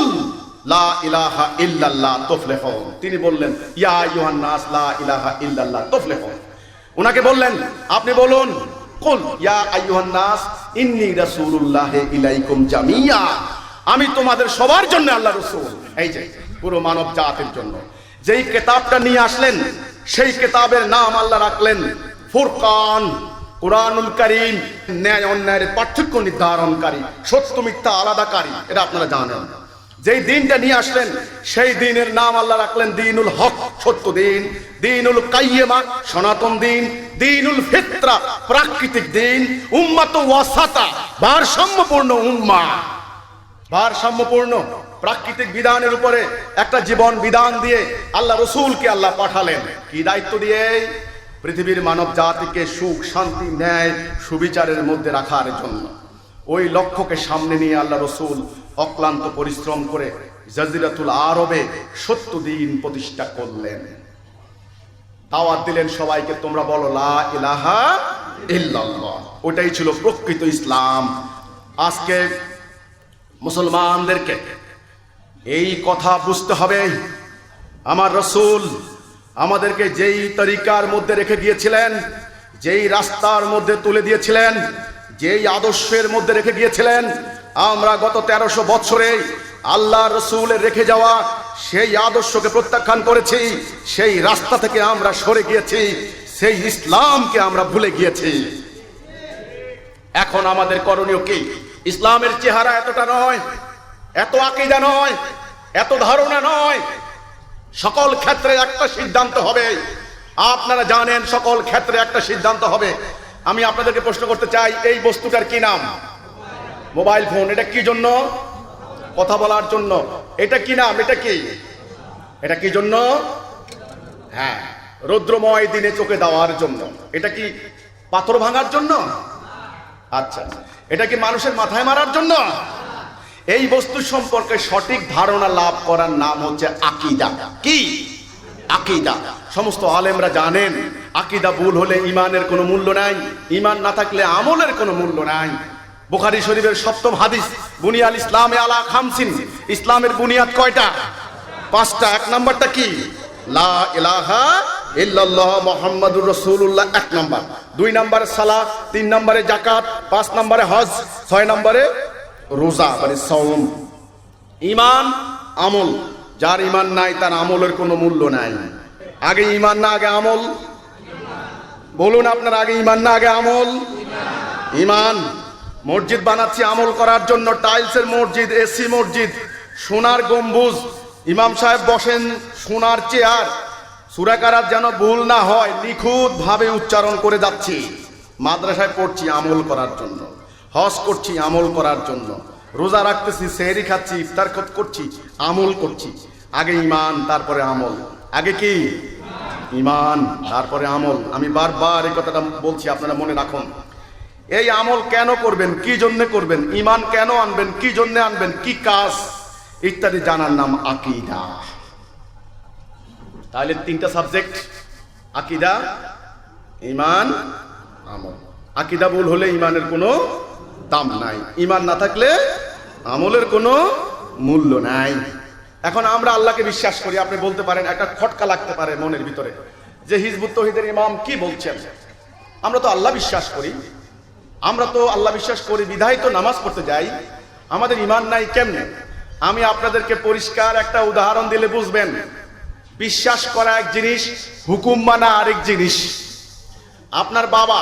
লা ইলাহা ইল্লাল্লাহ তুফলিহুন। তিনি বললেন, ইয়া আইয়ুহান নাস লা ইলাহা ইল্লাল্লাহ তুফলিহুন। ওনাকে বললেন, আপনি বলুন, কুল ইয়া আইয়ুহান নাস ইন্নী রাসূলুল্লাহি ইলাইকুম জামিয়া। আমি তোমাদের সবার জন্য আল্লাহ রাসূল। এই যে পুরো মানব জাতির জন্য যেই কিতাবটা নিয়ে আসলেন, সেই কিতাবের নাম আল্লাহ রাখলেন ফুরকান, কুরআনুল কারীম। ন্যায় অন্যায়ের পার্থক্য নির্ধারণকারী, সত্য মিথ্যা আলাদাকারী, এটা আপনারা জানেন। যেই দিনটা নিয়ে আসলেন, সেই দিনের নাম আল্লাহ রাখলেন দীনুল হক, সত্য দিন। দীনুল কাইয়্যিমা, সনাতন দিন। দীনুল ফিতরা, প্রাকৃতিক দিন। উম্মাত ওয়াসাতা, ভারসাম্যপূর্ণ উম্মাহ। ভারসাম্যপূর্ণ প্রাকৃতিক বিধানের উপরে একটা জীবন বিধান দিয়ে আল্লাহ রসুলকে আল্লাহ পাঠালেন। কি দায়িত্ব দিয়ে? পৃথিবীর মানব জাতিকে সুখ, শান্তি, ন্যায়, সুবিচারের মধ্যে রাখার জন্য। ওই লক্ষ্যকে সামনে নিয়ে আল্লাহ রসুল অক্লান্ত পরিশ্রম করে জাজিরাতুল আরবে 70 দিন প্রতিষ্ঠা করলেন। দাওয়াত দিলেন সবাইকে, তোমরা বলো লা ইলাহা ইল্লাল্লাহ। ওটাই ছিল প্রকৃত ইসলাম। আজকে মুসলমানদেরকে এই কথা বুঝতে হবে, আমার রসুল আমাদেরকে যেই তরিকার মধ্যে রেখে গিয়েছিলেন, যেই রাস্তার মধ্যে তুলে দিয়েছিলেন, যেই আদর্শের মধ্যে রেখে গিয়েছিলেন, আমরা গত 1300 বছরে আল্লাহ রসুলের রেখে যাওয়া সেই আদর্শকে প্রত্যাখ্যান করেছি। সেই রাস্তা থেকে আমরা সরে গিয়েছি, সেই ইসলামকে আমরা ভুলে গিয়েছি। এখন আমাদের করণীয় কি? ইসলামের চেহারা এতটা নয়, এত আকীদা নয়, এত ধারণা নয়। সকল ক্ষেত্রে একটা সিদ্ধান্ত হবে। আপনারা জানেন সকল ক্ষেত্রে একটা সিদ্ধান্ত হবে। আমি আপনাদেরকে প্রশ্ন করতে চাই, এই বস্তুটার কি নাম? Mobile phone. এটা কি জন্য? কথা বলার জন্য। এটা কি নাম? এটা কি? এটা কি জন্য? হ্যাঁ, রৌদ্রময় দিনে চোখে দেওয়ার জন্য। এটা কি পাথর ভাঙার জন্য? আচ্ছা, এটা কি মানুষের মাথায় মারার জন্য? এই বস্তু সম্পর্কে সঠিক ধারণা লাভ করার নাম হচ্ছে আকীদা। কি? আকীদা। সমস্ত আলেমরা জানেন আকীদা ভুল হলে ঈমানের কোনো মূল্য নাই, ঈমান না থাকলে আমলের কোনো মূল্য নাই। বুখারী শরীফের 7ম হাদিস, বুনিয়াল ইসলামে আলা খামসিন। ইসলামের বুনিয়াদ কয়টা? 5টা। 1 নাম্বারটা কি? লা ইলাহা ইল্লাল্লাহ মুহাম্মাদুর রাসূলুল্লাহ, 1 নাম্বার। 2 নম্বরে সালাত, 3 নম্বরে যাকাত, 5 নম্বরে হজ, 6 নম্বরে রোজা মানে সাওম। ঈমান, আমল। যার ঈমান নাই তার আমলের কোনো মূল্য নাই। আগে ঈমান না আগে আমল? বলুন আপনার, আগে ঈমান না আগে আমল? ঈমান। মসজিদ বানাচ্ছি আমল করার জন্য, টাইলসের মসজিদ, এসি মসজিদ, সোনার গম্বুজ, ইমাম সাহেব বসেন সোনার চেয়ার, সূরা কারাত যেন ভুল না হয় নিখুঁত ভাবে উচ্চারণ করে যাচ্ছি। মাদ্রাসায় পড়ছি আমল করার জন্য, হজ করছি আমল করার জন্য, রোজা রাখতেছি, সেহরি খাচ্ছি, ইফতার করছি, আমল করছি। আগে ঈমান তারপরে আমল। আগে কি? ঈমান তারপরে আমল। আমি বারবার এই কথাটা বলছি, আপনারা মনে রাখুন। এই আমল কেন করবেন, কি জন্য করবেন, ঈমান কেন আনবেন, কি জন্য আনবেন, কি কাজ ইত্যাদি জানার নাম আকীদা। তাহলে 3টা সাবজেক্ট, আকীদা, ঈমান, আমল। আকীদা ভুল হলে ঈমানের কোনো দাম নাই, ঈমান না থাকলে আমলের কোনো মূল্য নাই। এখন আমরা আল্লাহকে বিশ্বাস করি। আপনি বলতে পারেন, একটা খটকা লাগতে পারে মনের ভিতরে যে হিজবুত তৌহিদের ইমাম কি বলছেন। আমরা তো আল্লাহ বিশ্বাস করি, আমরা তো আল্লাহ বিশ্বাস করি বিধায় তো নামাজ পড়তে যাই, আমাদের ঈমান নাই কেমনে? আমি আপনাদেরকে পরিষ্কার একটা উদাহরণ দিলে বুঝবেন। বিশ্বাস করা এক জিনিস, হুকুম মানা আরেক জিনিস। আপনার বাবা,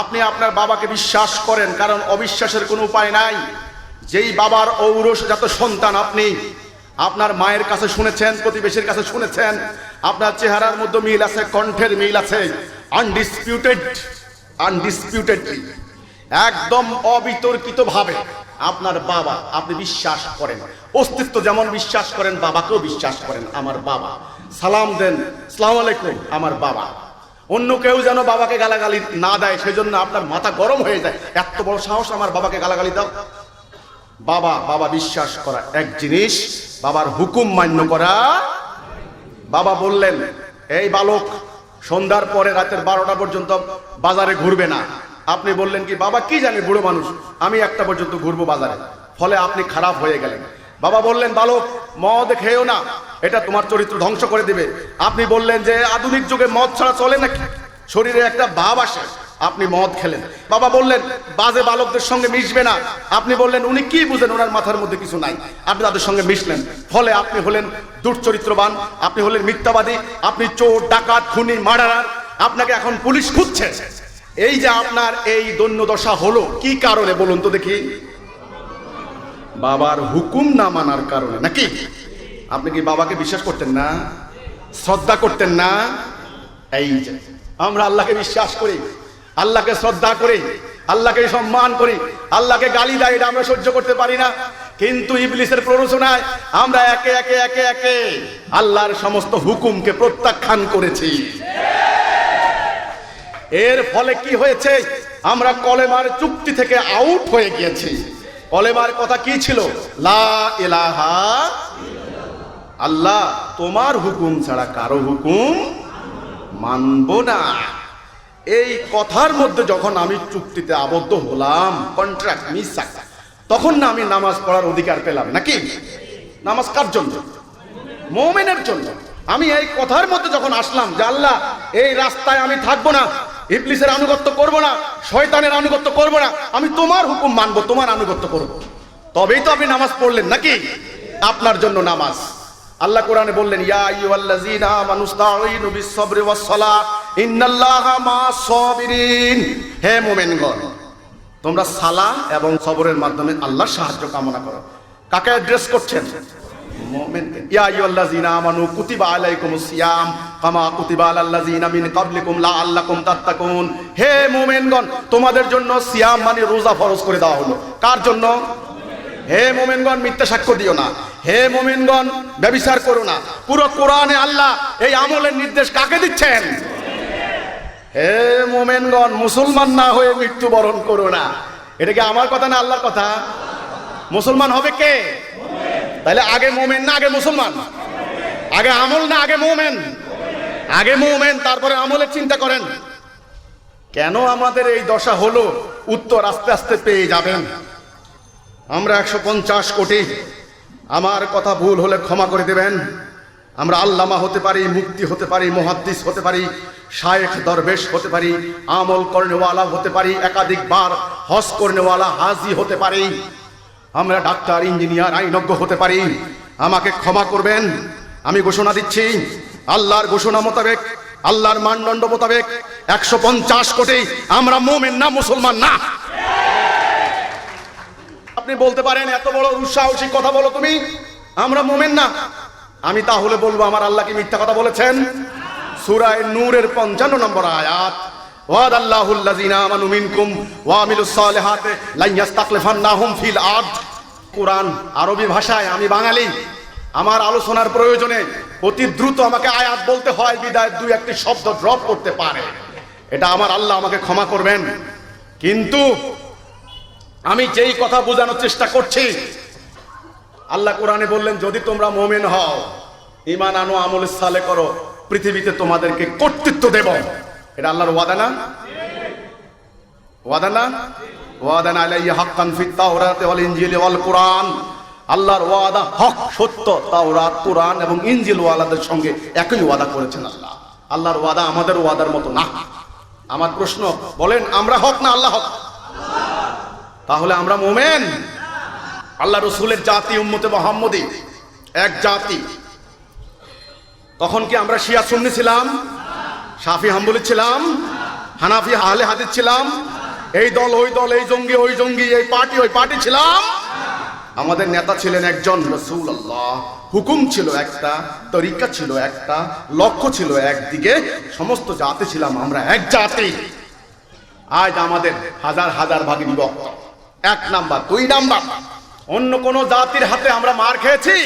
আপনি আপনার বাবাকে বিশ্বাস করেন, কারণ অবিশ্বাসের কোনো উপায় নাই। যেই বাবার ঔরসজাত সন্তান আপনি, আপনার মায়ের কাছে শুনেছেন, প্রতিবেশীর কাছে শুনেছেন, আপনার চেহারার মধ্যে মিল আছে, কণ্ঠের মিল আছে, আনডিসপিউটেডলি, একদম অবিতর্কিত ভাবে আপনার বাবা আপনি বিশ্বাস করেন। অস্তিত্ব যেমন বিশ্বাস করেন, বাবাকেও বিশ্বাস করেন। আমার বাবা, সালাম দেন, আসসালামু আলাইকুম, আমার বাবা। অন্য কেউ যেন বাবাকে গালাগালি না দেয়, সেজন্য আপনার মাথা গরম হয়ে যায়। এত বড় সাহস আমার বাবাকে গালাগালি দাও। বাবা বিশ্বাস করা এক জিনিস, বাবার হুকুম মান্য করা। বাবা বললেন, এই বালক সন্ধ্যার পরে রাতের 12টা পর্যন্ত বাজারে ঘুরবে না। আপনি বললেন কি, বাবা কি জানি, বুড়ো মানুষ, আমি 1টা পর্যন্ত ঘুরবো বাজারে। ফলে আপনি খারাপ হয়ে গেলেন। বাবা বললেন, বালক মদ খেও না, এটা তোমার চরিত্র ধ্বংস করে দিবে। আপনি বললেন যে আধুনিক যুগে মদ ছাড়া চলে নাকি, শরীরে একটা ভাব আসে, আপনি মদ খেলেন। বাবা বললেন, বাজে বালকদের সঙ্গে মিশবে না। আপনি বললেন, উনি কি বুঝেন, ওনার মাথার মধ্যে কিছু নাই। আপনি তাদের সঙ্গে মিশলেন, ফলে আপনি হলেন দুশ্চরিত্রবান, আপনি হলেন মিথ্যাবাদী, আপনি চোর, ডাকাত, খুনি, মার্ডারার। আপনাকে এখন পুলিশ খুঁজছে। এই যে আপনার এই দৈন্য দশা হলো কি কারণে বলুন তো দেখি? বাবার হুকুম না মানার কারণে নাকি? আপনি কি বাবাকে বিশ্বাস করতেন না, শ্রদ্ধা করতেন না? এই যে আমরা আল্লাহকে বিশ্বাস করি, আল্লাহকে শ্রদ্ধা করি, আল্লাহকে সম্মান করি, আল্লাহকে গালি দেয়, এটা আমরা সহ্য করতে পারি না। কিন্তু ইবলিসের প্ররোচনায় আমরা একে একে আল্লাহর সমস্ত হুকুমকে প্রত্যাখ্যান করেছি। এর ফলে কি হয়েছে, আমরা কলেমার চুক্তি থেকে আউট হয়ে গিয়েছি। কলেমার কথা কি ছিল? লা ইলাহা, আল্লাহ তোমার হুকুম ছাড়া কারো হুকুম মানব না। এই কথার মধ্যে যখন আমি চুক্তিতে আবদ্ধ হলাম, কন্ট্রাক্ট মিসাক, তখন না আমি নামাজ পড়ার অধিকার পেলাম নাকি? নামাজ কার জন্য? মুমিনের জন্য। আমি এই কথার মধ্যে যখন আসলাম যে আল্লাহ এই রাস্তায় আমি থাকবো না, ইবলিসের আনুগত্য করব না, শয়তানের আনুগত্য করব না, আমি তোমার হুকুম মানবো, তোমার আনুগত্য করব, তবেই তো আপনি নামাজ পড়লেন নাকি? আপনার জন্য নামাজ। আল্লাহ কোরআনে বললেন, ইয়া আইয়ুহাল্লাযীনা আমানুস্তাঈনু বিস-সাবরি ওয়াস-সালাহ ইন্নাল্লাহা মা'আস সাবিরিন। হে মুমিনগণ, তোমরা সালাহ এবং সবরের মাধ্যমে আল্লাহর সাহায্য কামনা করো। কাকে অ্যাড্রেস করছেন? মুমিনকে। ইয়া আইয়ুহাল্লাযীনা আমানু কুতিবা আলাইকুমুস সিয়াম কামা কুতিবা আলাল্লাযীনা মিন ক্বাবলিকুম লাআল্লাকুম তাত্তাকুন। হে মুমিনগণ, তোমাদের জন্য সিয়াম মানে রোজা ফরজ করে দেওয়া হলো। কার জন্য? হে মুমিনগণ, মিথ্যা সাক্ষ্য দিও না। হে মুমিনগণ, ব্যভিচার করো না। পুরো কোরআনে আল্লাহ এই আমলের নির্দেশ কাকে দিচ্ছেন? হে মুমিনগণ, মুসলমান না হয়ে মৃত্যুবরণ করো না। এটা কি আমার কথা না আল্লাহর কথা? মুসলমান হবে কে? তাহলে আগে মুমিন না আগে মুসলমান? আগে আমল না আগে মুমিন? আগে মুমিন, তারপরে আমলের চিন্তা করেন। কেন আমাদের এই দশা হলো? উত্তর আস্তে আস্তে পেয়ে যাবেন। আমরা 150 কোটি, আমার কথা ভুল হলে ক্ষমা করে দেবেন। আমরা আল্লামা হতে পারি, মুফতি হতে পারি, মুহাদ্দিস হতে পারি, শায়েখ দরবেশ হতে পারি, আমল করনেওয়ালা হতে পারি, একাধিকবার হজ করনেওয়ালা হাজি হতে পারি, আমরা ডাক্তার, ইঞ্জিনিয়ার, আইনজ্ঞ হতে পারি। আমাকে ক্ষমা করবেন। আমি ঘোষণা দিচ্ছি, আল্লাহর ঘোষণা মোতাবেক, আল্লাহর মানদণ্ড মোতাবেক 150 কোটি আমরা মুমিন না, মুসলমান না। আপনি বলতে পারেন, এত বড় দুঃসাহসিক কথা বলো তুমি, আমরা মুমিন না। আমি তাহলে বলবো, আমার আল্লাহ কি মিথ্যা কথা বলেছেন? সূরা নূরের 55 নম্বর আয়াত, ওয়াদাল্লাহুল্লাযীনা আমানু মিনকুম ওয়া আমিলুস সালিহাতি লা ইস্তাখলিফান্নাহুম ফিল আরদ। কোরআন আরবি ভাষায়, আমি বাঙালি, আমার আলোচনার প্রয়োজনে অতি দ্রুত আমাকে আয়াত বলতে হয়, বিদায় দুই একটি শব্দ ড্রপ করতে পারে। এটা আমার আল্লাহ, আমাকে ক্ষমা করবেন। কিন্তু আমি যেই কথা বোঝানোর চেষ্টা করছি, আল্লাহ কোরআনে বললেন, যদি তোমরা মুমিন হও, ঈমান আনো, আমলে সালে করো, পৃথিবীতে তোমাদেরকে কর্তৃত্ব দেব। এটা আল্লাহর ওয়াদা না? ওয়াদা না? ওয়াদানা আলাইহি হাক্কান ফিত তাওরাতি ওয়াল ইনজিলি ওয়াল কুরআন। আল্লাহর ওয়াদা হক, সত্য। তাওরাত, কুরআন এবং ইনজিল ওয়ালাদের সঙ্গে একই ওয়াদা করেছেন আল্লাহ। আল্লাহর ওয়াদা আমাদের ওয়াদার মতো না। আমার প্রশ্ন, বলেন আমরা হক না আল্লাহ হক? তাহলে আমরা মুমিন? আল্লাহ রসুলের জাতি উম্মতে মুহাম্মদী এক জাতি। তখন কি আমরা শিয়া সুন্নি ছিলাম? শাফি হাম্বলি ছিলাম? হানাফি আহলে হাদিস ছিলাম? এই দল ওই দল, এই জঙ্গি ওই জঙ্গি, এই পার্টি ওই পার্টি ছিলাম? আমাদের নেতা ছিলেন একজন, রাসূলুল্লাহ। হুকুম ছিল একটা, তরিকা ছিল একটা, লক্ষ্য ছিল একদিকে। সমস্ত জাতি ছিলাম আমরা এক জাতি। আজ আমাদের হাজার হাজার ভাগে বিভক্ত। 1 নাম্বার, 2 নাম্বার, অন্য কোন জাতির হাতে আমরা মার খেয়েছি?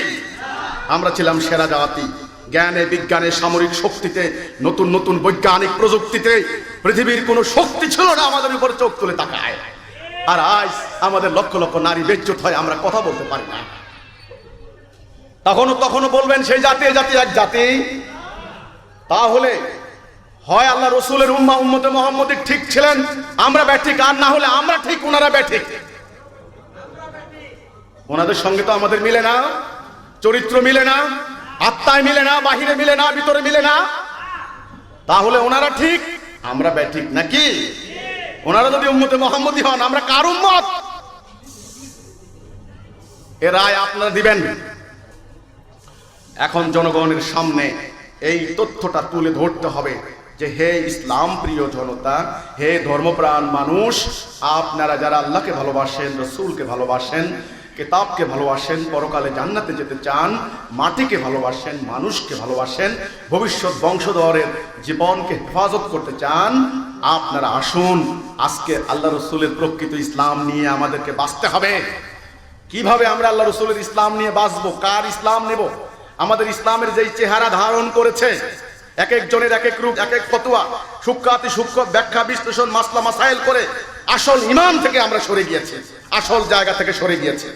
আমরা ছিলাম সেরা জাতি। জ্ঞানে, বিজ্ঞানে, সামরিক শক্তিতে, নতুন নতুন বৈজ্ঞানিক প্রযুক্তিতে পৃথিবীর কোনো শক্তি ছিল না আমাদের উপর চোখ তুলে তাকায়। আর আজ আমাদের লক্ষ লক্ষ নারী বেজ্জত হয়, আমরা কথা বলতে পারি না। তখনও বলবেন সেই জাতি এই জাতি এক জাতি? তাহলে হয় আল্লাহ রসুলের উম্মাহ উম্মতে মুহাম্মদী ঠিক ছিলেন, আমরা ব্যাঠিক, আর না হলে আমরা ঠিক, ওনারা ব্যাঠিক। ওনাদের সঙ্গে তো আমাদের মিলে না, চরিত্র মিলে না, আত্মায় মিলে না, বাহিরে মিলে না, ভিতরে মিলে না। তাহলে ওনারা ঠিক, আমরা ব্যাঠিক নাকি? ওনারা যদি উম্মতে মুহাম্মদী হন, আমরা কার উম্মত? এর রায় আপনারা দিবেন। এখন জনগণের সামনে এই তথ্যটা তুলে ধরতে হবে যে, হে ইসলাম প্রিয় জনতা, হে ধর্মপ্রাণ মানুষ, আপনারা যারা আল্লাহকে ভালোবাসেন, রসুলকে ভালোবাসেন, কিতাবকে ভালোবাসেন, পরকালে জান্নাতে যেতে চান, মাটিকে ভালোবাসেন, মানুষকে ভালোবাসেন, ভবিষ্যৎ বংশধরের জীবনকে হেফাজত করতে চান, আপনারা আসুন। আজকে আল্লাহ রসুলের প্রকৃত ইসলাম নিয়ে আমাদেরকে বাঁচতে হবে। কিভাবে আমরা আল্লাহ রসুলের ইসলাম নিয়ে বাঁচবো? কার ইসলাম নেব? আমাদের ইসলামের যেই চেহারা ধারণ করেছে, এক একজনের এক এক রূপ, এক এক ফতোয়া, সূক্ষ্মাতি সূক্ষ্ম ব্যাখ্যা বিশ্লেষণ মাসলা মাসাইল করে আসল ইমান থেকে আমরা সরে গিয়েছি, আসল জায়গা থেকে সরে গিয়েছি।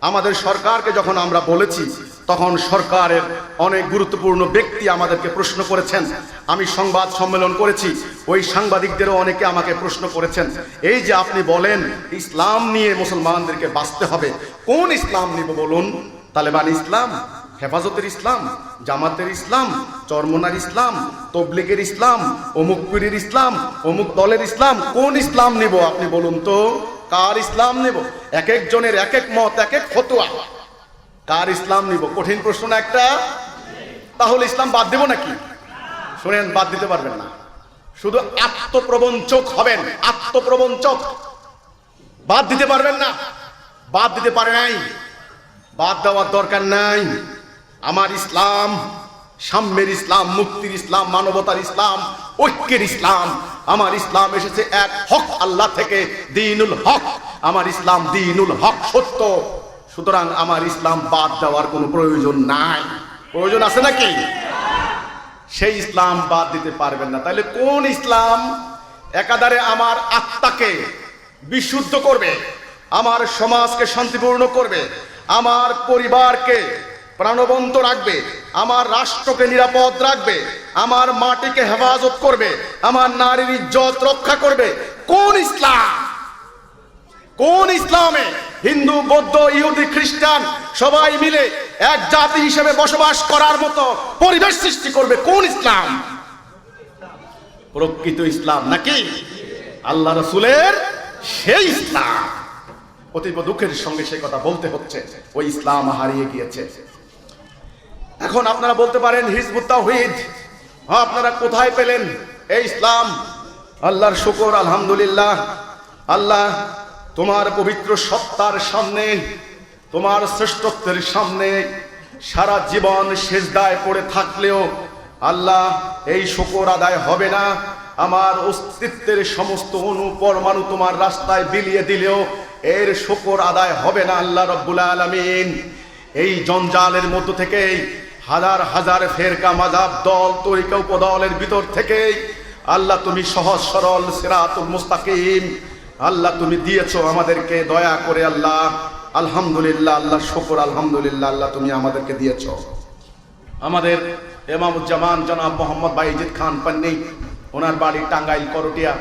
আমাদের সরকারকে যখন আমরা বলেছি তখন সরকারের অনেক গুরুত্বপূর্ণ ব্যক্তি আমাদেরকে প্রশ্ন করেছেন। আমি সংবাদ সম্মেলন করেছি, ওই সাংবাদিকদেরও অনেকে আমাকে প্রশ্ন করেছেন, এই যে আপনি বলেন ইসলাম নিয়ে মুসলমানদেরকে বাঁচতে হবে, কোন ইসলাম নিব বলুন? তালেবান ইসলাম, হেফাজতের ইসলাম, জামাতের ইসলাম, চরমনার ইসলাম, তবলিগের ইসলাম, অমুক পীরের ইসলাম, অমুক দলের ইসলাম, কোন ইসলাম নিব আপনি বলুন তো? কার ইসলাম নেব? এক একজনের এক এক মত, এক এক ফতোয়া, কার ইসলাম নিব? কঠিন প্রশ্ন না একটা? তাহলে ইসলাম বাদ দেব নাকি? শুনেন, বাদ দিতে পারবেন না। শুধু আত্মপ্রবঞ্চক হবেন, আত্মপ্রবঞ্চক। বাদ দিতে পারবেন না, বাদ দিতে পারে নাই, বাদ দেওয়ার দরকার নাই। আমার ইসলাম সাম্যের ইসলাম, মুক্তির ইসলাম, মানবতার ইসলাম, ঐক্যের ইসলাম। আমার ইসলাম এসেছে এক হক আল্লাহ থেকে, দ্বীনুল হক। আমার ইসলাম দ্বীনুল হক, সত্য। সুতরাং আমার ইসলাম বাদ দেওয়ার কোনো প্রয়োজন নাই। প্রয়োজন আছে নাকি? সেই ইসলাম বাদ দিতে পারবেন না। তাহলে কোন ইসলাম একাধারে আমার আত্মাকে বিশুদ্ধ করবে, আমার সমাজকে শান্তিপূর্ণ করবে, আমার পরিবারকে প্রাণবন্ত রাখবে, আমার রাষ্ট্রকে নিরাপদ রাখবে, আমার মাটিকে হেফাজত করবে, আমার নারীর ইজ্জত রক্ষা করবে? কোন ইসলাম? কোন ইসলামে হিন্দু, বৌদ্ধ, ইহুদি, খ্রিস্টান সবাই মিলে এক জাতি হিসেবে বসবাস করার মতো পরিবেশ সৃষ্টি করবে? কোন ইসলাম? প্রকৃত ইসলাম নাকি আল্লাহ রাসূলের সেই ইসলাম? অতীব দুঃখের সঙ্গে সেই কথা বলতে হচ্ছে, ওই ইসলাম হারিয়ে গিয়েছে। এখন আপনারা বলতে পারেন হিজবুত তাওহীদ, আপনারা কোথায় পেলেন এই ইসলাম? আল্লাহর শুকর, আলহামদুলিল্লাহ। আল্লাহ তোমার পবিত্র সত্তার সামনে, তোমার শ্রেষ্ঠত্বের সামনে সারা জীবন সিজদায় পড়ে থাকলেও আল্লাহ এই শুকর আদায় হবে না। আমার অস্তিত্বের সমস্ত অণু পরমাণু তোমার রাস্তায় বিলিয়ে দিলেও এর শুকর আদায় হবে না আল্লাহ রাব্বুল আলামিন। এই জঞ্জালের মধ্য থেকে হাজার হাজার ফেরকা, মাযহাব, দল, তরিকা, উপদলের ভিতর থেকে আল্লাহ তুমি সহজ সরল সিরাতুল মুস্তাকিম আল্লাহ তুমি দিয়েছো আমাদেরকে দয়া করে। আল্লাহ আলহামদুলিল্লাহ, আল্লাহ শুকর, আলহামদুলিল্লাহ, আল্লাহ তুমি আমাদেরকে দিয়েছো। আমাদের ইমামুজ্জামান জনাব মোহাম্মদ বাইজিদ খান পান্নী, ওনার বাড়ি টাঙ্গাইল করটিয়া।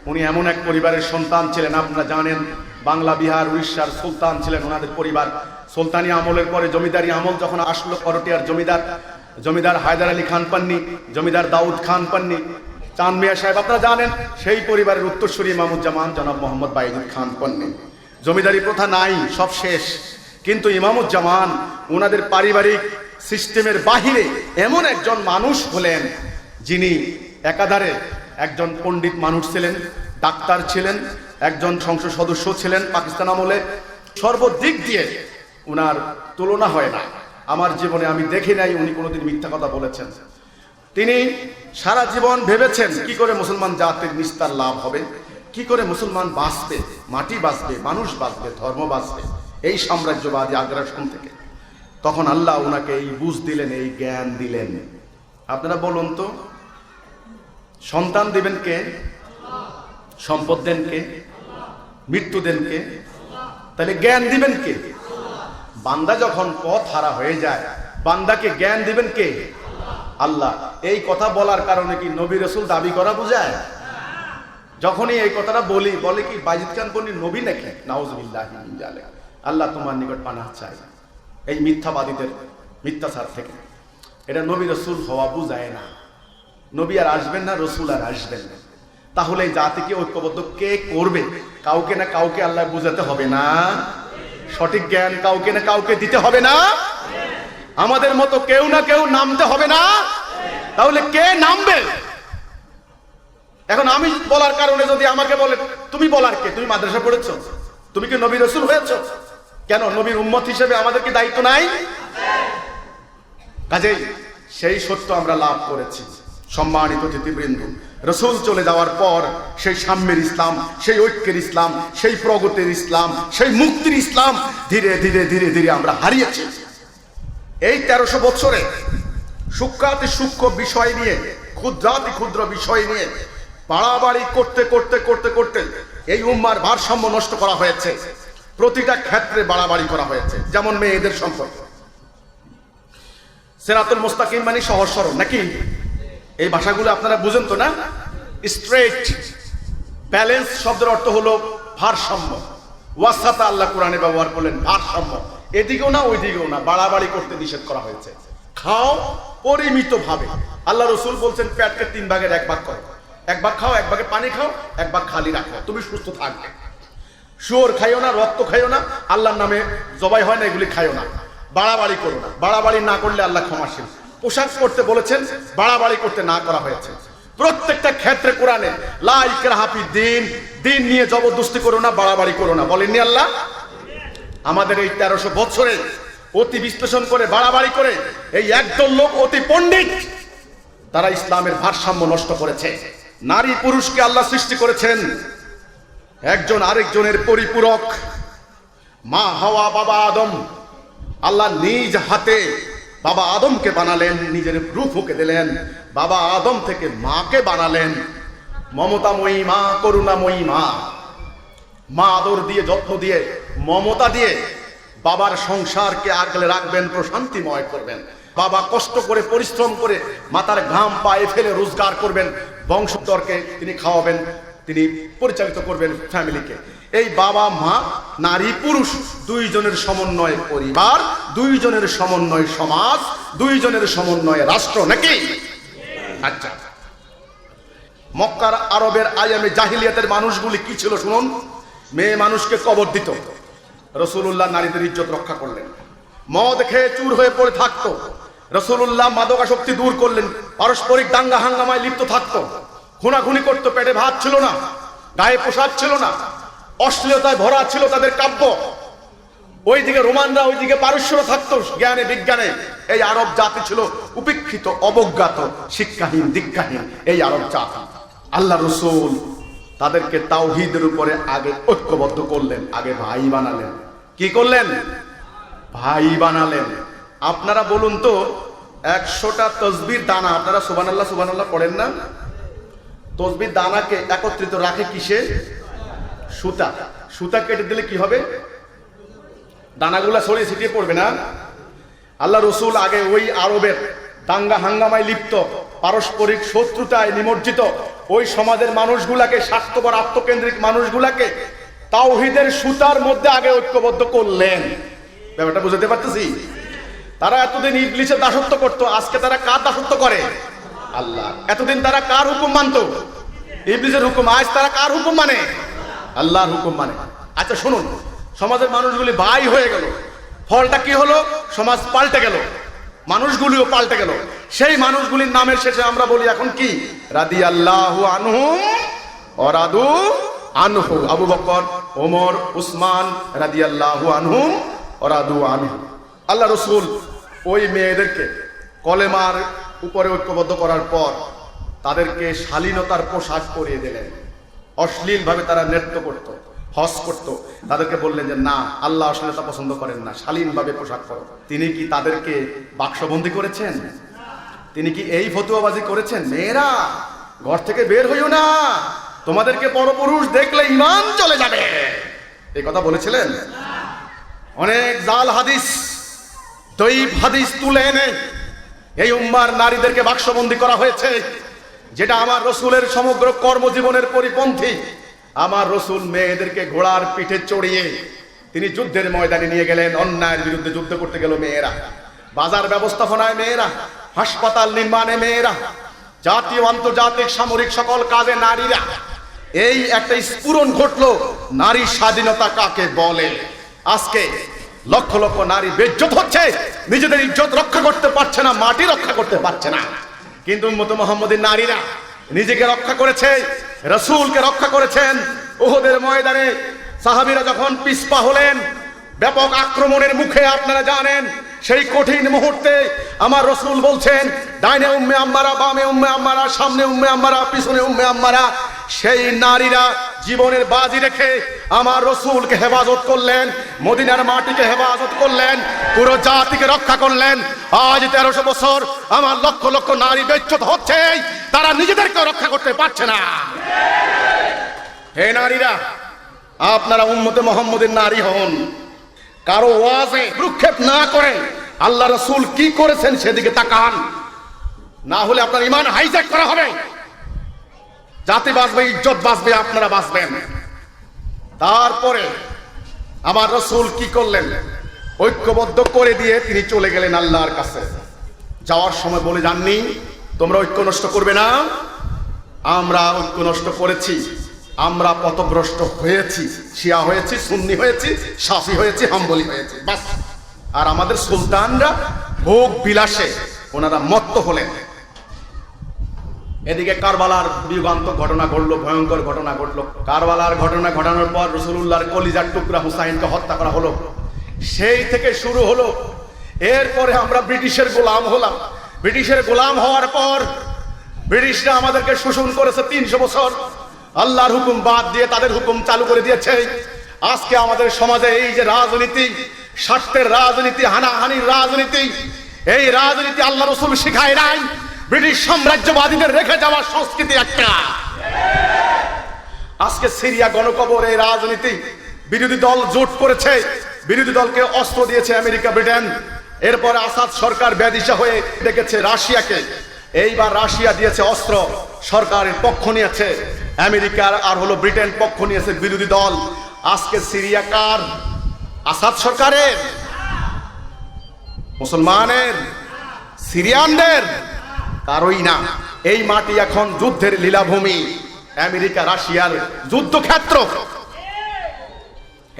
উনি এমন এক পরিবারের সন্তান ছিলেন, আপনারা জানেন বাংলা, বিহার, উড়িষ্যার সুলতান ছিলেন ওনাদের পরিবার। সুলতানি আমলের পরে জমিদারি আমল যখন আসলো, করটিয়ার জমিদার হায়দার আলী খান পান্নী, জমিদার দাউদ খান পান্নী, চাঁদ মিয়া সাহেব, আপনারা জানেন সেই পরিবারের উত্তরসূরি ইমামুজ্জামান জনাব মোহাম্মদ বাইজিদ খান পান্নী। জমিদারি প্রথা নাই, সব শেষ। কিন্তু ইমামুজ্জামান ওনাদের পারিবারিক সিস্টেমের বাহিরে এমন একজন মানুষ হলেন যিনি একাধারে একজন পণ্ডিত মানুষ ছিলেন, ডাক্তার ছিলেন, একজন সংসদ সদস্য ছিলেন পাকিস্তান আমলে। সর্বদিক দিয়ে উনার তুলনা হয় না। আমার জীবনে আমি দেখি নাই উনি কোনোদিন মিথ্যা কথা বলেছেন। তিনি সারা জীবন ভেবেছেন কি করে মুসলমান জাতির নিস্তার লাভ হবে, কি করে মুসলমান বাঁচবে, মাটি বাঁচবে, মানুষ বাঁচবে, ধর্ম বাঁচবে এই সাম্রাজ্যবাদী আগ্রাসন থেকে। তখন আল্লাহ ওনাকে এই বুঝ দিলেন, এই জ্ঞান দিলেন। আপনারা বলুন তো, সন্তান দিবেন কে? সম্পদ দেন কে? মৃত্যু দেন কে? তাহলে জ্ঞান দিবেন কে? বান্দা যখন পথ হারা হয়ে যায়, বান্দাকে জ্ঞান দিবেন কে? আল্লাহ। এই কথা বলার কারণে কি নবী রাসূল দাবি করা বোঝায়? যখনই এই কথাটা বলে কি বাইজিদ খান পান্নী নবী নাকি? নাউজুবিল্লাহি মিন যালিক। আল্লাহ তোমার নিকট পানাহ চাই এই মিথ্যাবাদীদের মিথ্যাচার থেকে। এটা নবী রাসূল হওয়া বোঝায় না। নবী আর আসবেন না, রসুল আর আসবেন না। তাহলে এই জাতিকে ঐক্যবদ্ধ কে করবে? কাউকে না কাউকে আল্লাহ বুঝাতে হবে না? সঠিক জ্ঞান কাউকে না কাউকে দিতে হবে না? আমাদের মতো কেউ না কেউ নামতে হবে না? তাহলে কে নামবে? এখন আমি বলার কারণে যদি আমাকে বলে তুমি বলার কে? তুমি মাদ্রাসা পড়েছো? তুমি কি নবী রাসূল হয়েছো? কেন নবীর উম্মত হিসেবে আমাদের কি দায়িত্ব নাই? কাজেই সেই সত্য আমরা লাভ করেছি। সম্মানিত অতিথিবৃন্দ, রাসূল চলে যাওয়ার পর সেই সাম্যের ইসলাম, সেই ঐক্যের ইসলাম, সেই প্রগতির ইসলাম, সেই মুক্তির ইসলাম ধীরে ধীরে ধীরে ধীরে আমরা হারিয়েছি। এই 1300 বছরে সূক্ষ্মাতি সূক্ষ্ম বিষয় নিয়ে, ক্ষুদ্রাতি ক্ষুদ্র বিষয় নিয়ে বাড়াবাড়ি করতে করতে করতে করতে এই উম্মার ভারসাম্য নষ্ট করা হয়েছে। প্রতিটা ক্ষেত্রে বাড়াবাড়ি করা হয়েছে। যেমন মেয়েদের সম্পর্ক, সিরাতুল মুস্তাকিম মানে সহজ সরল নাকি? এই ভাষাগুলো আপনারা বুঝেন তো না? স্ট্রেট ব্যালেন্স শব্দের অর্থ হলো ভারসাম্য। ওয়াসাতা আল্লাহ কোরআনে ব্যবহার করলেন ভারসাম্য, এদিকেও না ওইদিকেও না, বাড়াবাড়ি করতে নিষেধ করা হয়েছে। খাও পরিমিত ভাবে। আল্লাহ রসুল বলছেন পেটকে 3 ভাগের 1 ভাগ করো, 1 ভাগ খাও, 1 ভাগে পানি খাও, 1 ভাগ খালি রাখো, তুমি সুস্থ থাকবে। শুয়োর খাইও না, রক্ত খাইও না, আল্লাহর নামে জবাই হয় না, এগুলি খাইও না। বাড়াবাড়ি করো না, বাড়াবাড়ি না করলে আল্লাহ ক্ষমাশীল। পোশাক পরতে বলেছেন, বাড়াবাড়ি করতে না করা হয়েছে। প্রত্যেকটা ক্ষেত্রে কোরআনে লা ইকরাহা ফিদ্দিন, দিন নিয়ে জবরদস্তি করো না, বাড়াবাড়ি করো না বলেননি আল্লাহ? আমাদের এই 1300 বছরে অতি বিশ্লেষণ করে বাড়াবাড়ি করে এই একদল লোক অতি পণ্ডিত, তারা ইসলামের ভারসাম্য নষ্ট করেছে। নারী পুরুষকে আল্লাহ সৃষ্টি করেছেন একজন আরেকজনের পরিপূরক। মা হাওয়া বাবা আদম, আল্লাহ নিজ হাতে বাবা আদমকে বানালেন, নিজের রূহ ফুঁকে দিলেন, বাবা আদম থেকে মাকে বানালেন। মমতাময়ী মা, করুণাময়ী মা, মা আদর দিয়ে যত্ন দিয়ে মমতা দিয়ে বাবার সংসারকে আগলে রাখবেন, প্রশান্তিময় করবেন। বাবা কষ্ট করে পরিশ্রম করে মাথার ঘাম পায়ে ফেলে রোজগার করবেন, বংশধরকে তিনি খাওয়াবেন, তিনি পরিচালিত করবেন ফ্যামিলিকে। এই বাবা মা, নারী পুরুষ দুইজনের সমন্বয়ে পরিবার, দুইজনের সমন্বয়ে সমাজ, দুইজনের সমন্বয়ে রাষ্ট্র নাকি? আচ্ছা, মক্কার আরবের আয়ামে জাহিলিয়াতের মানুষগুলি কি ছিল শুনুন। মেয়ে মানুষকে কবর দিত, রাসূলুল্লাহ নারীদের ইজ্জত রক্ষা করলেন। মদ খেয়ে চুর হয়ে পড়ে থাকতো, রাসূলুল্লাহ মাদকাসক্তি দূর করলেন। পারস্পরিক দাঙ্গা হাঙ্গামায় লিপ্ত থাকতো, খুনাখুনি করতো, পেটে ভাত ছিল না, গায়ে পোশাক ছিল না, অশ্লীলতায় ভরা ছিল তাদের কাব্য। ওইদিকে রোমানরা, ওইদিকে পারস্যরা থাকতো জ্ঞানে বিজ্ঞানে। এই আরব জাতি ছিল উপেক্ষিত, অবজ্ঞাত, শিক্ষাহীন, দীক্ষাহীন এই আরব জাতি। আল্লাহ রসুল তাদেরকে তাওহীদের উপরে আগে ঐক্যবদ্ধ করলেন, আগে ভাই বানালেন। কি করলেন? ভাই বানালেন। আপনারা বলুন তো, 100টা তসবির দানা, আপনারা সুবহানাল্লাহ সুবহানাল্লাহ পড়েন না? তসবির দানাকে একত্রিত রাখে কিসে? সুতা। সুতা কেটে দিলে কি হবে? দানাগুলা ছড়িয়ে ছিটিয়ে পড়বে না? আল্লাহ রসুল আগে ওই আরবের দাঙ্গা হাঙ্গামায় লিপ্ত, পারস্পরিক শত্রুতায় নিমজ্জিত ওই সমাজের মানুষগুলাকে, স্বার্থপর আত্মকেন্দ্রিক মানুষগুলাকে তাওহীদের সুতার মধ্যে আগে ঐক্যবদ্ধ করলেন। ব্যাপারটা বুঝতে পারতেছি? তারা এতদিন ইবলিসের দাসত্ব করত, আজকে তারা কার দাসত্ব করে? আল্লাহ। এতদিন তারা কার হুকুম মানত? ইবলিসের হুকুম। আজ তারা কার হুকুম মানে? আল্লাহর হুকুম মানে। আচ্ছা শুনুন, সমাজের মানুষগুলি ভাই হয়ে গেল, ফলটা কি হলো? সমাজ পাল্টে গেল, মানুষগুলিও পাল্টে গেল। সেই মানুষগুলির নামের শেষে আমরা বলি এখন কি? রাদিয়াল্লাহু আনহুম ওয়া রাদু আনহু। আবু বকর, ওমর, উসমান রাদিয়াল্লাহু আনহুম ওয়া রাদু আনহু। আল্লাহ রসুল ওই মেয়েদেরকে কলেমার উপরে ঐক্যবদ্ধ করার পর তাদেরকে শালীনতার পোশাক পরিয়ে দিলেন। অশ্লীলভাবে তারা নৃত্য করত, হজ করত, তাদেরকে বললেন যে না, আল্লাহ অশ্লীলতা পছন্দ করেন না, শালীনভাবে পোশাক করো। তিনি কি তাদেরকে বাক্সবন্দি করেছেন? তিনি কি এই ফতুয়াবাজি করেছেন, মেয়েরা ঘর থেকে বের হইও না, তোমাদেরকে পরপুরুষ দেখলে ঈমান চলে যাবে, এই কথা বলেছিলেন? অনেক জাল হাদিস, দৈব হাদিস তুলে এনে এই উম্মার নারীদেরকে বাক্সবন্দি করা হয়েছে, যেটা আমার রসুলের সমগ্র কর্মজীবনের পরিপন্থী। আমার রসুল মেয়েদেরকে ঘোড়ার পিঠে চড়িয়ে তিনি যুদ্ধের ময়দানে নিয়ে গেলেন। অন্যায়ের বিরুদ্ধে যুদ্ধ করতে গেল মেয়েরা, বাজার ব্যবস্থাপনায় মেয়েরা, হাসপাতাল নির্মাণে মেয়েরা, জাতীয় আন্তর্জাতিক সামরিক সকল কাজে নারীরা। এই একটা স্ফুরণ ঘটলো, নারী স্বাধীনতা কাকে বলে। আজকে লক্ষ লক্ষ নারী বেইজ্জত হচ্ছে, নিজেদের ইজ্জত রক্ষা করতে পারছে না, মাটি রক্ষা করতে পারছে না। কিন্তু উম্মত মুহাম্মদের নারীরা নিজেকে রক্ষা করেছে, রাসূলকে রক্ষা করেছেন। উহুদের ময়দানে সাহাবীরা যখন পিছপা হলেন, ব্যাপক আক্রমণের মুখে, আপনারা জানেন সেই কঠিন মুহূর্তে আমার রসুল বলছেন, ডাইনে উম্মে আম্মারা, বামে উম্মে আম্মারা, সামনে উম্মে আম্মারা, পিছনে উম্মে আম্মারা। সেই নারীরা জীবনের বাজি রেখে আমার রসুলকে হেফাজত করলেন, মদিনার মাটিকে হেফাজত করলেন, পুরো জাতিকে রক্ষা করলেন। আজ 1300 বছর আমার লক্ষ লক্ষ নারী বেচ্যুত হচ্ছে, তারা নিজেদেরকে রক্ষা করতে পারছে না। হে নারীরা, আপনারা উম্মতে মুহাম্মদের নারী হন, কারো ওয়াজে ভ্রুক্ষেপ না করে আল্লাহ রাসূল কি করেছেন সেদিকে তাকান, না হলে আপনার ঈমান হাইজ্যাক করা হবে। জাতি বাঁচবে, ইজ্জত বাঁচবে, আপনারা বাঁচবেন। তারপরে আমার রাসূল কি করলেন? ঐক্যবদ্ধ করে দিয়ে তিনি চলে গেলেন আল্লাহর কাছে। যাওয়ার সময় বলে যাননি তোমরা ঐক্য নষ্ট করবে না। আমরা ঐক্য নষ্ট করেছি, আমরা পথভ্রষ্ট হয়েছি, শিয়া হয়েছি, সুন্নি হয়েছি, শাফি হয়েছি, হাম্বলি হয়েছি, বাস। আর আমাদের সুলতানরা ভোগ বিলাসে ওনারা মত্ত হলেন। এদিকে কারবালার বিভ্রান্ত ঘটনা ঘটলো, ভয়ঙ্কর ঘটনা ঘটলো। কারবালার ঘটনা ঘটানোর পর রাসূলুল্লাহর কলিজার টুকরা হুসাইনকে হত্যা করা হলো। সেই থেকে শুরু হলো। এরপরে আমরা ব্রিটিশের গোলাম হলাম। ব্রিটিশের গোলাম হওয়ার পর ব্রিটিশরা আমাদেরকে শোষণ করেছে 300 বছর। আল্লাহর হুকুম বাদ দিয়ে তাদের হুকুম চালু করে দিয়েছে। আজকে আমাদের সমাজে এই যে রাজনীতি, স্বার্থের রাজনীতি, হানাহানির রাজনীতি, এই রাজনীতি আল্লাহ রাসূল শিখায় নাই, ব্রিটিশ সাম্রাজ্যবাদীদের রেখে যাওয়া সংস্কৃতি একটা। আজকে সিরিয়া গণকবর এই রাজনীতি। বিরোধী দল জোট করেছে, বিরোধী দলকে অস্ত্র দিয়েছে আমেরিকা, ব্রিটেন। এরপর আসাদ সরকার বেদিশা হয়ে ডেকেছে রাশিয়াকে। এইবার রাশিয়া দিয়েছে অস্ত্র, সরকারের পক্ষ নিয়েছে আমেরিকার, আর হলো ব্রিটেন পক্ষ নিয়েছে বিরোধী দল। আজকে সিরিয়া কার? আসাদ সরকারের, মুসলমানের, সিরিয়ানদের? কারোই না। এই মাটি এখন যুদ্ধের লীলাভূমি, আমেরিকা রাশিয়ার যুদ্ধক্ষেত্র।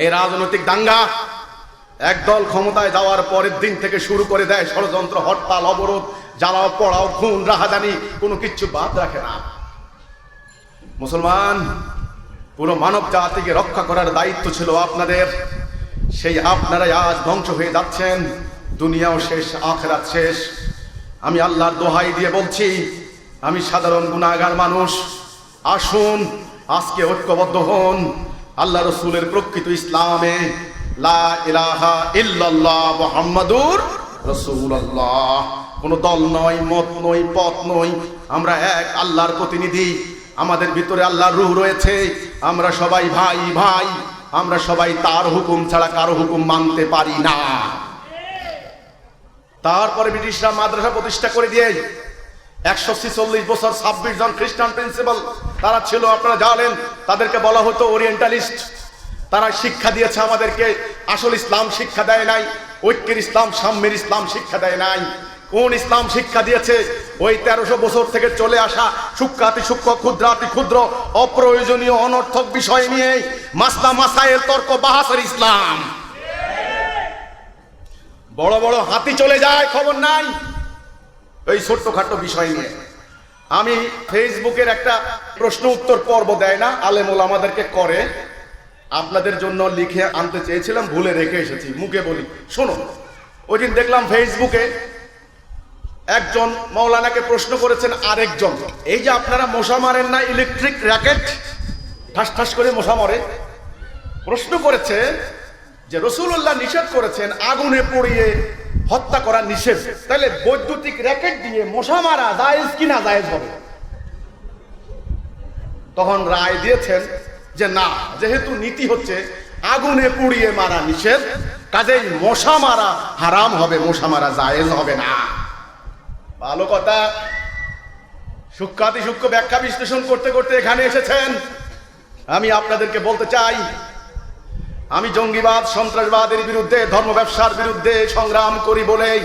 এই রাজনৈতিক দাঙ্গা একদল ক্ষমতায় যাওয়ার পরের দিন থেকে শুরু করে দেয় ষড়যন্ত্র, হরতাল, অবরোধ, জ্বালাও পোড়াও, খুন, রাহাজানি, কোনো কিচ্ছু বাদ রাখে না। মুসলমান, পুরো মানব জাতিকে রক্ষা করার দায়িত্ব ছিল আপনাদের। সেই আপনারাই আজ ধ্বংস হয়ে যাচ্ছেন। দুনিয়াও শেষ, আখিরাত শেষ। আমি আল্লাহর দোহাই দিয়ে বলছি, আমি সাধারণ গুনাহগার মানুষ। আসুন আজকে ঐক্যবদ্ধ হন আল্লাহ রসুলের প্রকৃত ইসলামে। লা ইলাহা ইল্লাল্লাহ মুহাম্মাদুর রাসূলুল্লাহ। কোনো দল নয়, মত নয়, পথ নয়, আমরা এক আল্লাহর প্রতিনিধি। আমাদের ভিতরে আল্লাহর রূহ রয়েছে। আমরা সবাই ভাই ভাই, আমরা সবাই তার হুকুম ছাড়া কারো হুকুম মানতে পারি না। তারপরে ব্রিটিশরা মাদ্রাসা প্রতিষ্ঠা করে দিয়ে 146 বছর 26 জন খ্রিস্টান প্রিন্সিপাল তারা ছিল, আপনারা জানেন। তাদেরকে বলা হতো ওরিয়েন্টালিস্ট। তারা শিক্ষা দিয়েছে আমাদেরকে, আসল ইসলাম শিক্ষা দেয় নাই, ঐক্যের ইসলাম, সাম্যের ইসলাম শিক্ষা দেয় নাই। কোন ইসলাম শিক্ষা দিয়েছে? ওই 1300 বছর থেকে চলে আসা সূক্ষ্মাতি সূক্ষ্ম, ক্ষুদ্রাতি ক্ষুদ্র, অপ্রয়োজনীয় অনর্থক বিষয় নিয়ে মাসলা মাসাইল, তর্ক বাহাসের ইসলাম। বড় বড় হাতি চলে যায়, খবর নাই এই ছোট্টখাটো বিষয় নিয়ে। আমি ফেসবুকের একটা প্রশ্ন উত্তর পর্ব দেয় না, আলেম ওলামাদেরকে করে, আপনাদের জন্য লিখে আনতে চেয়েছিলাম, ভুলে রেখে এসেছি, মুখে বলি শোনো। ওই দিন দেখলাম ফেসবুকে একজন মৌলানাকে প্রশ্ন করেছেন আরেকজন, এই যে আপনারা মশা মারেন না, ইলেকট্রিক র্যাকেট ঠাস ঠাস করে মশা মরে, প্রশ্ন করেছে যে রাসূলুল্লাহ নিষেধ করেছেন আগুনে পুড়িয়ে হত্যা করা নিষেধ, তাহলে বৈদ্যুতিক র্যাকেট দিয়ে মশা মারা জায়েজ কি না জায়েজ হবে? তখন রায় দিয়েছেন যে না, যেহেতু নীতি হচ্ছে আগুনে পুড়িয়ে মারা নিষেধ, কাজেই মশা মারা হারাম হবে, মশা মারা জায়েজ হবে না। ভালো কথা। সূক্ষ্মাতি সূক্ষ্ম ব্যাখ্যা বিশ্লেষণ করতে করতে এখানে এসেছেন। আমি আপনাদেরকে বলতে চাই, আমি জঙ্গিবাদ, সন্ত্রাসবাদের বিরুদ্ধে, ধর্ম ব্যবসার বিরুদ্ধে সংগ্রাম করি বলেই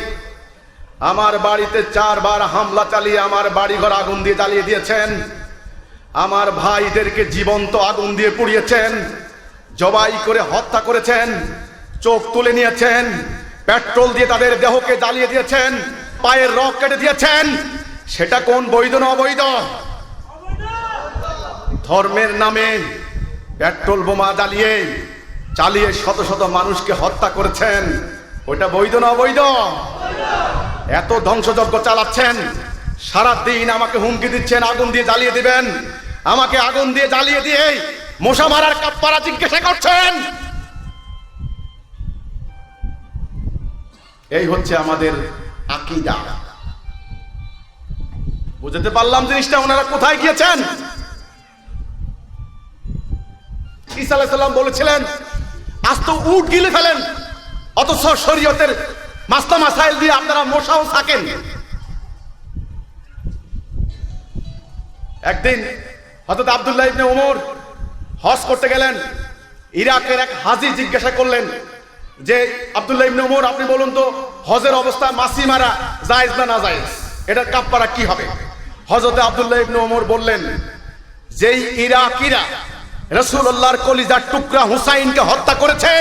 আমার বাড়িতে 4 বার হামলা চালিয়ে আমার বাড়িঘর আগুন দিয়ে জ্বালিয়ে দিয়েছেন। আমার ভাইদেরকে জীবন্ত আগুন দিয়ে পুড়িয়েছেন, জবাই করে হত্যা করেছেন, চোখ তুলে নিয়েছেন, পেট্রোল দিয়ে তাদের দেহকে জ্বালিয়ে দিয়েছেন, পায়ের রক কেটে দিয়েছেন। সেটা কোন বৈধ না অবৈধ? ধর্মের নামে পেট্রোল বোমা চালিয়ে শত শত মানুষকে হত্যা করেছেন, ওটা বৈধ না অবৈধ? এত ধ্বংসযজ্ঞ চালাচ্ছেন, সারা দিন আমাকে হুমকি দিচ্ছেন আগুন দিয়ে জ্বালিয়ে দিবেন। আমাকে আগুন দিয়ে জ্বালিয়ে দিয়ে মশা মারার কাফারা জিজ্ঞাসা করছেন। এই হচ্ছে আমাদের আকীদা। বুঝতে পারলাম জিনিসটা ওনারা কোথায় গিয়েছেন। ঈসা আলাইহিস সালাম বলেছিলেন আস্ত উট গিলে ফেলেন, অথচ শরীয়তের মাসলা মাসাইল দিয়ে আপনারা মশাও থাকেন। একদিন হযরত আব্দুল্লাহ ইবনে ওমর হজ করতে গেলেন। ইরাকের এক হাজী জিজ্ঞাসা করলেন যে আব্দুল্লাহ ইবনে ওমর, আপনি বলুন তো হজের অবস্থায় মাছি মারা জায়েজ না নাজায়েজ, এটার কাফারা কি হবে? হযরত আব্দুল্লাহ ইবনে ওমর বললেন, যেই ইরাকিরা রাসূলুল্লাহর কলিজার টুকরা হুসাইনকে হত্যা করেছে,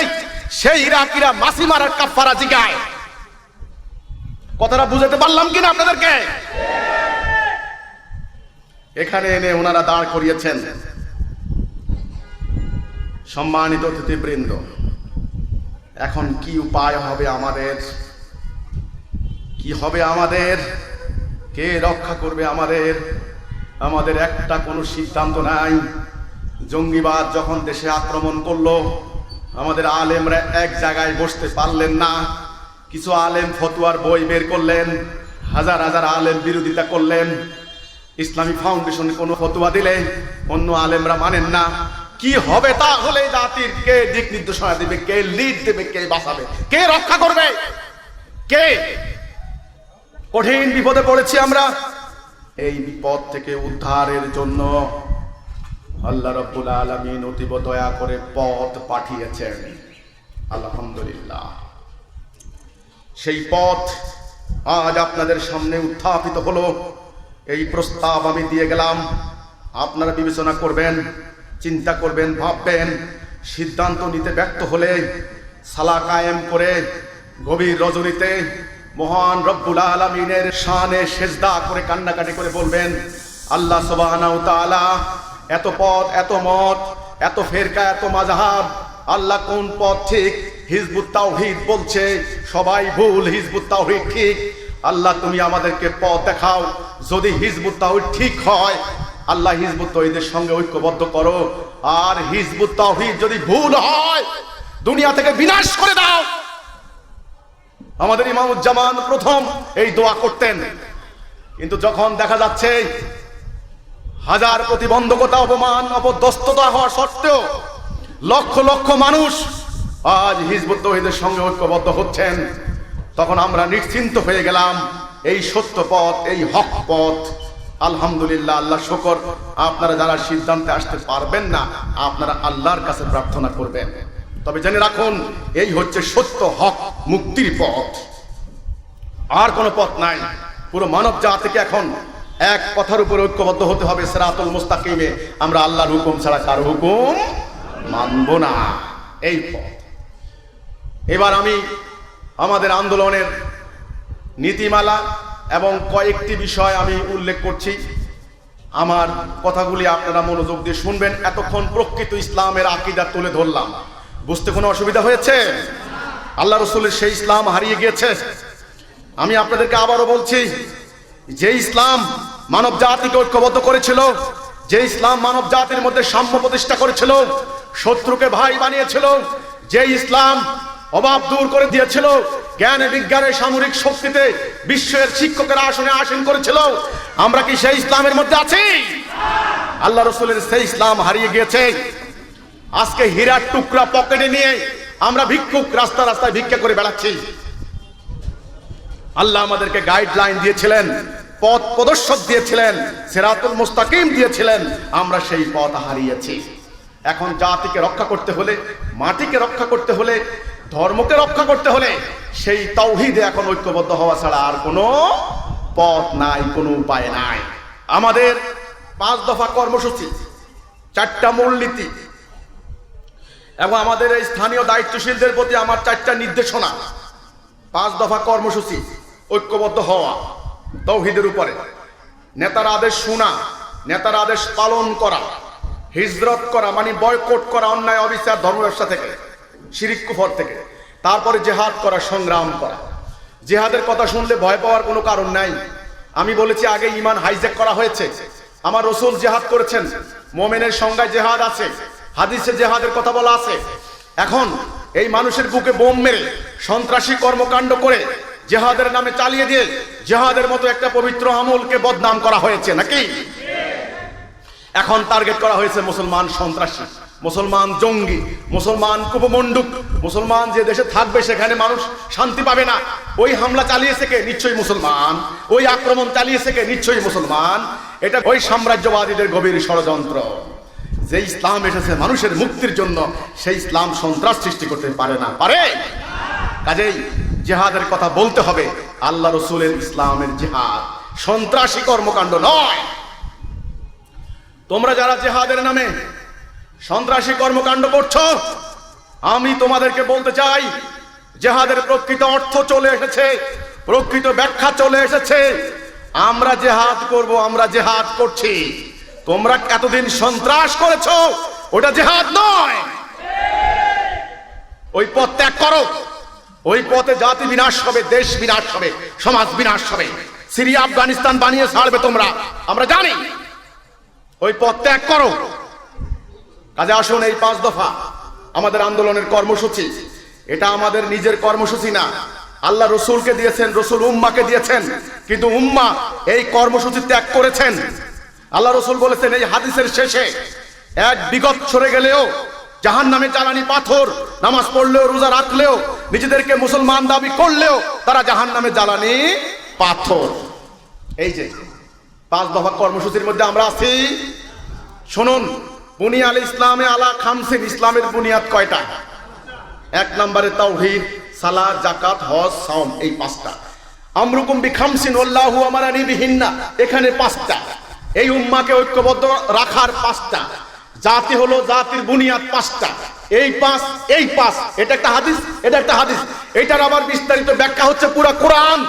সেই ইরাকিরা মাছি মারার কাফারা জিগায়। কথাটা বুঝাতে পারলাম কিনা আপনাদেরকে? এখানে এনে ওনারা দাঁড় করিয়েছেন। সম্মানিত অতিথিবৃন্দ, এখন কি উপায় হবে আমাদের? কি হবে আমাদের? কে রক্ষা করবে আমাদের? আমাদের একটা কোনো সিদ্ধান্ত নাই। জঙ্গিবাদ যখন দেশে আক্রমণ করলো, আমাদের আলেমরা এক জায়গায় বসতে পারলেন না। কিছু আলেম ফতোয়ার বই বের করলেন, হাজার হাজার আলেম বিরোধিতা করলেন। ইসলামী ফাউন্ডেশন কোনো ফতোয়া দিলে অন্য আলেমরা মানেন না। কি হবে তাহলে? জাতির কে দিক নির্দেশনা দেবে? কে লিড দেবে? কে বাঁচাবে? কে রক্ষা করবে? কে? কঠিন বিপদে পড়েছি আমরা। এই বিপদ থেকে উদ্ধারের জন্য আল্লাহ রাব্বুল আলামিন অতীব দয়া করে পথ পাঠিয়েছেন, আলহামদুলিল্লাহ। সেই পথ আজ আপনাদের সামনে উত্থাপিত হলো। এই প্রস্তাব আমি দিয়ে গেলাম, আপনারা বিবেচনা করবেন, চিন্তা করবেন, ভাববেন। সিদ্ধান্ত নিতে ব্যর্থ হলে সালা কায়েম করে গভীর রজনীতে মহান রব্বুল আলামিনের শানে সেজদা করে কান্নাকাটি করে বলবেন, আল্লাহ সুবহানাহু ওয়া তাআলা, এত পথ, এত মত, এত ফেরকা, এত মাযহাব, আল্লাহ কোন পথ ঠিক? হিজবুত তাওহীদ বলছে সবাই ভুল, হিজবুত তাওহীদ ঠিক। আল্লাহ তুমি আমাদেরকে পথ দেখাও। যদি হিজবুত তাওহীদ ঠিক হয়, আল্লাহ হিজবুত তাওহীদের সঙ্গে ঐক্যবদ্ধ করো। আর হিজবুত তাওহীদ যদি ভুল হয়, দুনিয়া থেকে বিনাশ করে দাও। আমাদের ইমামুজ্জামান প্রথম এই দোয়া করতেন। কিন্তু যখন দেখা যাচ্ছে হাজার প্রতিবন্ধকতা, অপমান, অপদস্থতা হওয়া সত্ত্বেও লক্ষ লক্ষ মানুষ আজ হিজবুত তাওহীদের সঙ্গে ঐক্যবদ্ধ হচ্ছেন, তখন আমরা নিশ্চিন্ত হয়ে গেলাম এই সত্য পথ, এই হক পথ। আলহামদুলিল্লাহ, আল্লাহ শুকর। আপনারা যারা সিদ্ধান্তে আসতে পারবেন না, আপনারা আল্লাহর কাছে প্রার্থনা করবেন। তবে জেনে রাখুন, এই হচ্ছে সত্য, হক, মুক্তির পথ। আর কোনো পথ নাই। পুরো মানব জাতিকে এখন এক কথার উপর ঐক্যবদ্ধ হতে হবে, সিরাতুল মুস্তাকিমে। আমরা আল্লাহর হুকুম ছাড়া কারো হুকুম মানব না, এই পথ। এবার আমি আমাদের আন্দোলনের নীতিমালা এবং কয়েকটি বিষয় আমি উল্লেখ করছি। আমার কথাগুলি আপনারা মনোযোগ দিয়ে শুনবেন। এতক্ষণ প্রকৃত ইসলামের আকীদা তুলে ধরলাম, বুঝতে কোনো অসুবিধা হয়েছে? আল্লাহ রাসূলের সেই ইসলাম হারিয়ে গিয়েছে। আমি আপনাদেরকে আবারও বলছি, যে ইসলাম মানব জাতিকে ঐক্যবদ্ধ করেছিল, যে ইসলাম মানব জাতির মধ্যে সাম্য প্রতিষ্ঠা করেছিল, শত্রুকে ভাই বানিয়েছিল, যে ইসলাম অভাব দূর করে দিয়েছিল, জ্ঞান বিজ্ঞানের সামরিক শক্তিতে বিশ্বের শিক্ষকের আসনে আসীন করেছিল, আমরা কি সেই ইসলামের মধ্যে আছি? আল্লাহ রাসূলের সেই ইসলাম হারিয়ে গিয়েছে। আজকে হীরার টুকরা পকেটে নিয়ে আমরা ভিক্ষুক রাস্তা রাস্তায় ভিক্ষা করে বেড়াচ্ছি। আল্লাহ আমাদেরকে গাইডলাইন দিয়েছিলেন, পথ প্রদর্শক দিয়েছিলেন, সিরাতুল মুস্তাকিম দিয়েছিলেন, আমরা সেই পথ হারিয়েছি। এখন জাতিকে রক্ষা করতে হলে, মাটিকে রক্ষা করতে হলে, ধর্মকে রক্ষা করতে হলে সেই তাওহীদে এখন ঐক্যবদ্ধ হওয়া ছাড়া আর কোনো পথ নাই, কোনো উপায় নাই। আমাদের 5 দফা কর্মসূচি, 4টা মূলনীতি এবং আমাদের এই স্থানীয় দায়িত্বশীলদের প্রতি আমার 4টা নির্দেশনা। 5 দফা কর্মসূচি, ঐক্যবদ্ধ হওয়া তাওহীদের উপরে, নেতার আদেশ শোনা, নেতার আদেশ পালন করা, হিজরত করা মানে বয়কট করা অন্যায় অবিচার ধর্ম ব্যবসা থেকে, শিরিক কুফর থেকে, তারপরে জিহাদ করা, সংগ্রাম করা। জিহাদের কথা শুনলে ভয় পাওয়ার কোনো কারণ নাই। আমি বলেছি আগে ঈমান হাইজ্যাক করা হয়েছে। আমার রাসূল জিহাদ করেছেন, মুমিনের সংজ্ঞায় জিহাদ আছে, হাদিসে জিহাদের কথা বলা আছে। এখন এই মানুষের বুকে বোম মেরে সন্ত্রাসী কর্মকাণ্ড করে জিহাদের নামে চালিয়ে দিয়ে জিহাদের মতো একটা পবিত্র আমলকে বদনাম করা হয়েছে নাকি? এখন টার্গেট করা হয়েছে মুসলমান সন্ত্রাসী, মুসলমান জঙ্গি, মুসলমান কুপমণ্ডুক, মুসলমান যে দেশে থাকবে সেখানে মানুষ শান্তি পাবে না। ওই হামলা চালিয়েছে কে? নিশ্চয়ই মুসলমান। ওই আক্রমণ চালিয়েছে কে? নিশ্চয়ই মুসলমান। এটা ওই সাম্রাজ্যবাদীদের গভীর ষড়যন্ত্র। যে ইসলাম এসেছে মানুষের মুক্তির জন্য, সেই ইসলাম সন্ত্রাস সৃষ্টি করতে পারে না, পারে? কাজেই জিহাদের কথা বলতে হবে, আল্লাহ রসুলের ইসলামের জিহাদ, সন্ত্রাসী কর্মকাণ্ড নয়। তোমরা যারা জিহাদের নামে সন্ত্রাসী কর্মকাণ্ড করছো, আমি তোমাদেরকে বলতে চাই, জিহাদের প্রকৃত অর্থ চলে এসেছে, প্রকৃত ব্যাখ্যা চলে এসেছে। আমরা জিহাদ করব, আমরা জিহাদ করছি। তোমরা এতদিন সন্ত্রাস করেছো, ওটা জিহাদ নয়। ওই পথ ত্যাগ করো। ওই পথে জাতি বিনাশ হবে, দেশ বিনাশ হবে, সমাজ বিনাশ হবে, সিরিয়া আফগানিস্তান বানিয়ে ছাড়বে তোমরা, আমরা জানি। ওই পথ ত্যাগ করো। কাজে আসুন, এই 5 দফা আমাদের আন্দোলনের কর্মসূচি। এটা আমাদের নিজের কর্মসূচি না, আল্লাহ রসুলকে দিয়েছেন, রসুল উম্মাকে দিয়েছেন, কিন্তু উম্মা এই কর্মসূচি ত্যাগ করেছেন। আল্লাহ রসুল বলেছেন এই হাদিসের শেষে, এক বিগত সরে গেলেও, জাহান্নামে জ্বালানি পাথর, নামাজ পড়লেও, রোজা রাখলেও, নিজেদেরকে মুসলমান দাবি করলেও তারা জাহান্নামে জ্বালানি পাথর। এই যে 5 দফা কর্মসূচির মধ্যে আমরা আছি। শুনুন, বুনিয়াল ইসলামে আলা খামসিন, ইসলামের বুনিয়াদ কয়টা? 1 নম্বরে তাওহীদ, সালাত, যাকাত, হজ, সাওম, এই 5টা। আমরুকুম বিখামসিন আল্লাহু আমারানি বিহিন্না, এখানে 5টা। এই উম্মাকে ঐক্যবদ্ধ রাখার 5টা। জাতি হলো, জাতির বুনিয়াদ 5টা। এই 5, এই 5, এটা একটা হাদিস, এটা একটা হাদিস, এটার আবার বিস্তারিত ব্যাখ্যা হচ্ছে পুরা কোরআন।